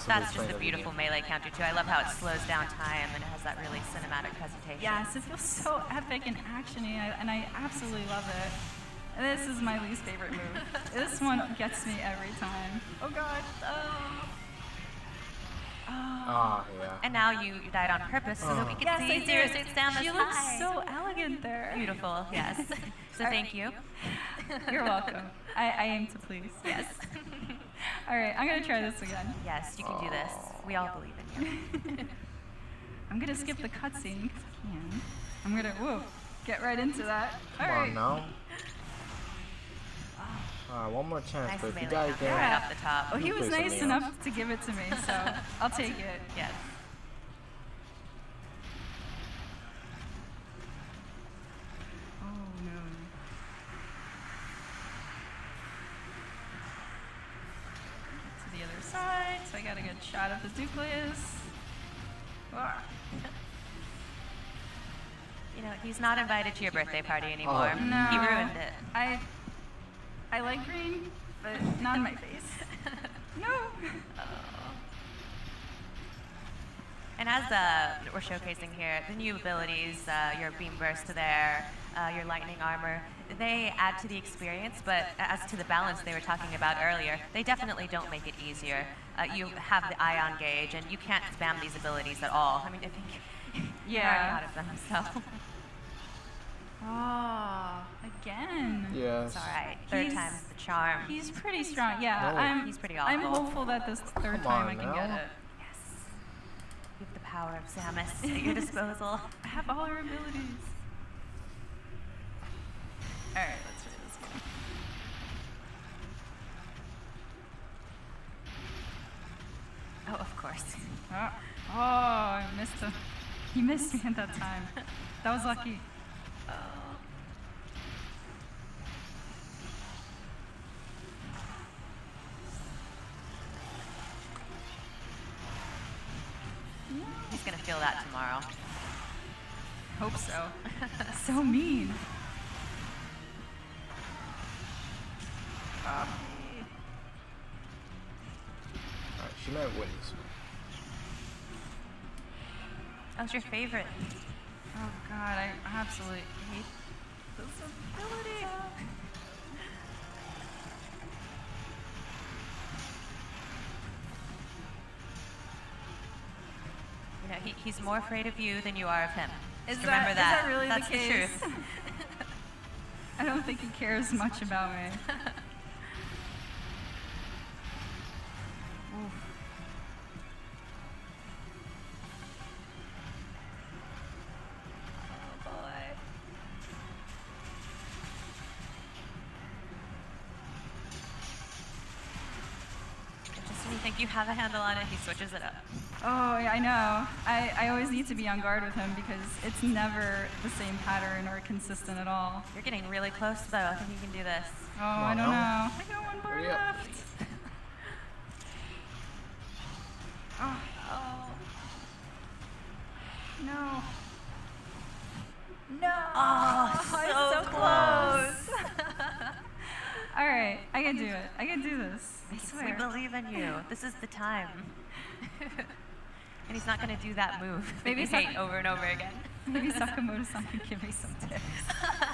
That's just a beautiful melee counter too. I love how it slows down time and it has that really cinematic presentation. Yes, it feels so epic and actiony, and I absolutely love it. And this is my least favorite move. This one gets me every time. Oh god. Oh, yeah. And now you died on purpose so that we can see Zero Suit Samus. She looks so elegant there. Beautiful, yes. So thank you. You're welcome. I aim to please. Yes. All right, I'm gonna try this again. Yes, you can do this. We all believe in you. I'm gonna skip the cutscene. I'm gonna get right into that. Come on now. One more chance, Nice but if you melee die counter again, right off the top. Oh, he you was play nice something enough else. to give it to me, so I'll take it. Yes. Oh no. Get to the other side, so I got a good shot of the nucleus. Ah. You know, he's not invited to your birthday party anymore. No. He ruined it. I like green, but not in my face. No. And as we're showcasing here, the new abilities, your beam burst there, your lightning armor, they add to the experience, but as to the balance they were talking about earlier, they definitely don't make it easier. You have the ion gauge, and you can't spam these abilities at all. I mean, I think you're already out of them, so. Oh, again. Yes. It's all right. Third time's the charm. He's pretty strong. Yeah, No. He's pretty awful. I'm hopeful that this third Come time on I can now. get it. Yes. You have the power of Samus at your disposal. I have all her abilities. All right, let's try this one. Oh, of course. Oh, I missed him. He missed me at that time. That was lucky. He's gonna feel that tomorrow. Hope so. So mean. Alright, she might win this one. That was your favorite. Oh god, I absolutely hate this ability. You know, he's more afraid of you than you are of him. Is Just remember that really That's the case? truth. I don't think he cares much about me. Oof. Oh boy. Just when you think you have a handle on it, he switches it up. Oh, yeah, I know. I always need to be on guard with him because it's never the same pattern or consistent at all. You're getting really close though. I think you can do this. Oh, I don't know. I got one bar Hurry up. left. Oh. No. No. Oh, so close. All right, I can do it. I can do this. I We swear. believe in you. This is the time. And he's not going to do that move. Maybe Maybe hate over and over again. Maybe Sakamoto-san can give me some tips.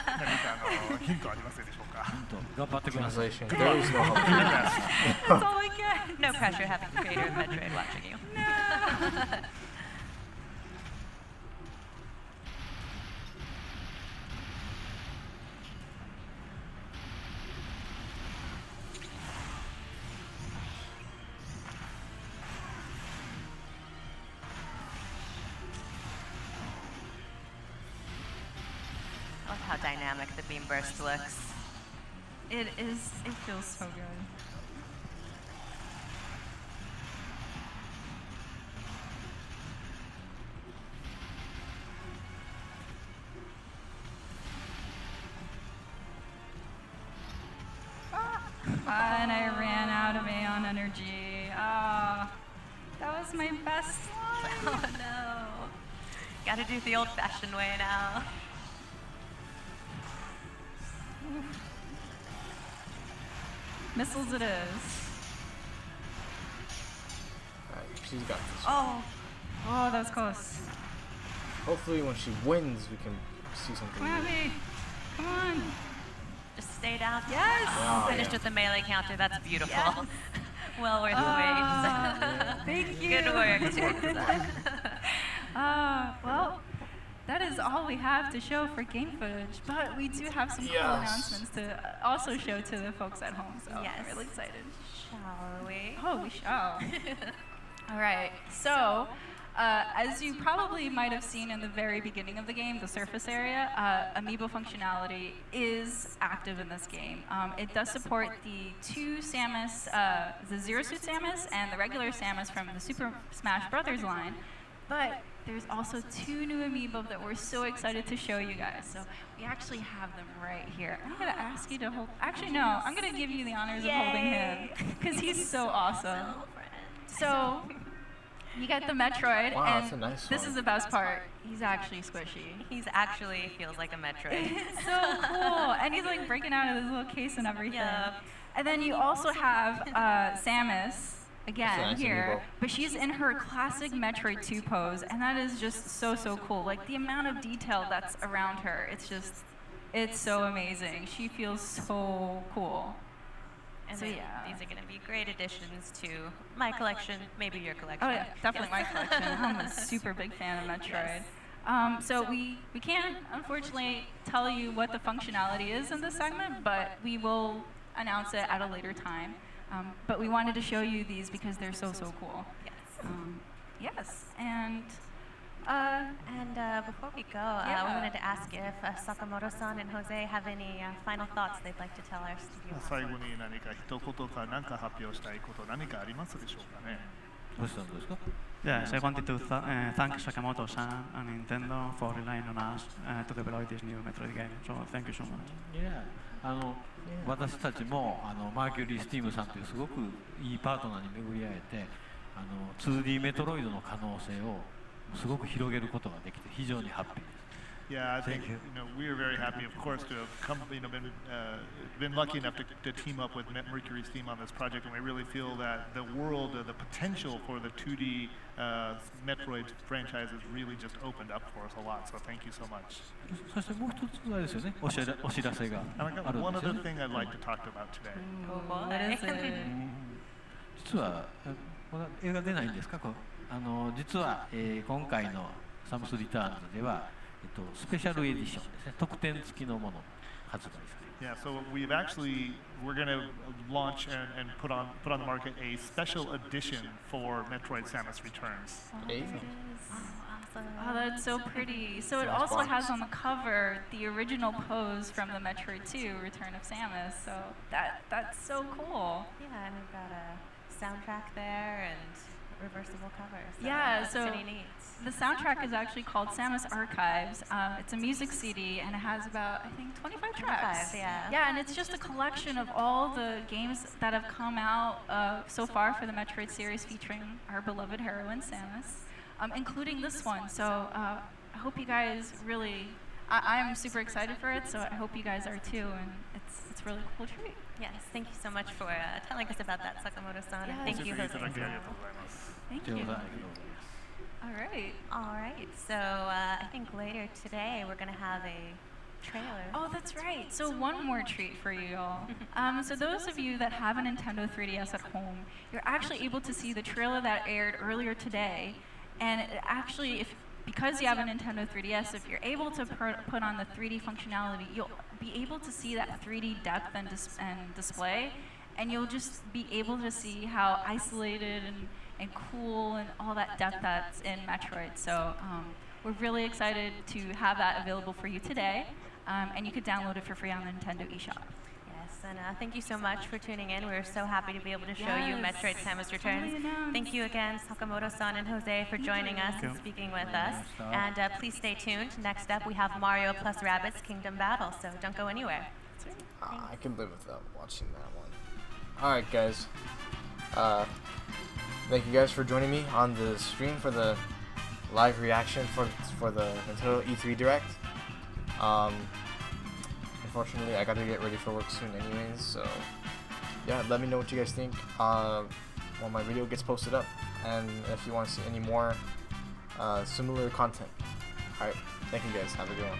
何かヒントありませんでしょうか。頑張ってください。 Translation. There is no help. That's all I get. No pressure having the creator of Metroid watching you. I love how dynamic the beam burst looks. It feels so good. And I ran out of Aeon energy. Ah, that was my best one. Oh no. Gotta do it the old fashioned way now. Missiles it is. Alright, she's got this. Oh. Oh, that was close. Hopefully when she wins, we can see something Come on, new. Abby. Come on. Just stay down. Yes. Oh, Finished yeah. with the melee counter. That's beautiful. Yes. Well worth the wait. Thank you. Good work. Well, that is all we have to show for game footage, but we do have some cool Yes. announcements to also show to the folks at home, so Yes. I'm really excited. Shall we? Oh, we shall. All right, so as you probably might have seen in the very beginning of the game, the surface area, amiibo functionality is active in this game. It does support the two Samus, the Zero Suit Samus and the regular Samus from the Super Smash Bros. Line, but there's also two new amiibo that we're so excited to show you guys. So we actually have them right here. I'm gonna ask you to hold, actually no, I'm gonna give you the honors of holding him, because he's so awesome. So, you get the Metroid, Wow, and that's a nice this one. is the best part. He's actually squishy. He's actually feels like a Metroid. It's so cool, and he's like breaking out of his little case and everything. Yeah. And then you also have Samus again nice here, amiibo. but she's in her classic Metroid 2 pose, and that is just so cool. Like the amount of detail that's around her, it's so amazing. She feels so cool. And So then yeah. these are going to be great additions to my collection, maybe your collection. Oh yeah, definitely my Yes. collection. I'm a super big fan of Metroid. So we can't unfortunately tell you what the functionality is in this segment, but we will announce it at a later time. But we wanted to show you these because they're so cool. Yes. Yes, and Before we go, Yeah. we wanted to ask if Sakamoto-san and Jose have any final thoughts they'd like to tell our studio. 最後に何か一言か何か発表したいこと何かありますでしょうかね。どうしたんですか？ Yes, I wanted to thank Sakamoto-san and Nintendo for relying on us to develop this new Metroid game. So thank you so much. Yeah. 私たちもマーキュリー・スティームさんというすごくいいパートナーに巡り会えて2D メトロイドの可能性をすごく広げることができて非常にハッピーです。 Yeah, I think Thank you. we are very happy, of course, to have come, been lucky enough to team up with Mercury's team on this project, and we really feel that the world, the potential for the 2D Metroid franchise has really just opened up for us a lot. So thank you so much. そしてもう一つあれですよね、お知らせが And I あ got るん one ですよ other ね。 thing I'd like to talk about today. What is it? 実はまだ映画出ないんですか？実は、今回のサムスリターンズでは、スペシャルエディションですね、特典付きのものが発売されます。 Yeah, so we're going to launch and put on the market a special edition for Metroid Samus Returns. Oh, that's so pretty. So it also has on the cover the original pose from the Metroid 2 Return of Samus. So that's so cool. Yeah, and we've got a soundtrack there and reversible covers. Yeah, that's so pretty neat. the soundtrack is actually called Samus Archives. It's a music CD and it has about, I think, 25 tracks. 25, yeah. Yeah, and it's just a collection of all the games that have come out so far for the Metroid series featuring our beloved heroine Samus, including this one. So I hope you guys really, I'm super excited for it, so I hope you guys are too, and it's really cool treat. Yes, thank you so much for telling us about that, Sakamoto-san. And Yes. thank you, Jose. Thank you. All right. All right. So I think later today we're going to have a trailer. Oh, that's right. So one more treat for you all. So those of you that have a Nintendo 3DS at home, you're actually able to see the trailer that aired earlier today. And it actually, because you have a Nintendo 3DS, if you're able to put on the 3D functionality, you'll be able to see that 3D depth and display. And you'll just be able to see how isolated and cool and all that depth that's in Metroid. So we're really excited to have that available for you today. And you could download it for free on the Nintendo eShop. Yes, and thank you so much for tuning in. We're so happy to be able to show you Yes. Metroid Samus Returns. Thank you again, Sakamoto-san and Jose, for joining us and speaking with us. And please stay tuned. Next up, we have Mario plus Rabbids Kingdom Battle, so don't go anywhere. I can live without watching that one. Alright guys, thank you guys for joining me on the stream for the live reaction for the Nintendo E3 Direct. Unfortunately, I gotta get ready for work soon anyways, so yeah, let me know what you guys think when my video gets posted up, and if you want to see any more similar content. Alright, thank you guys, have a good one.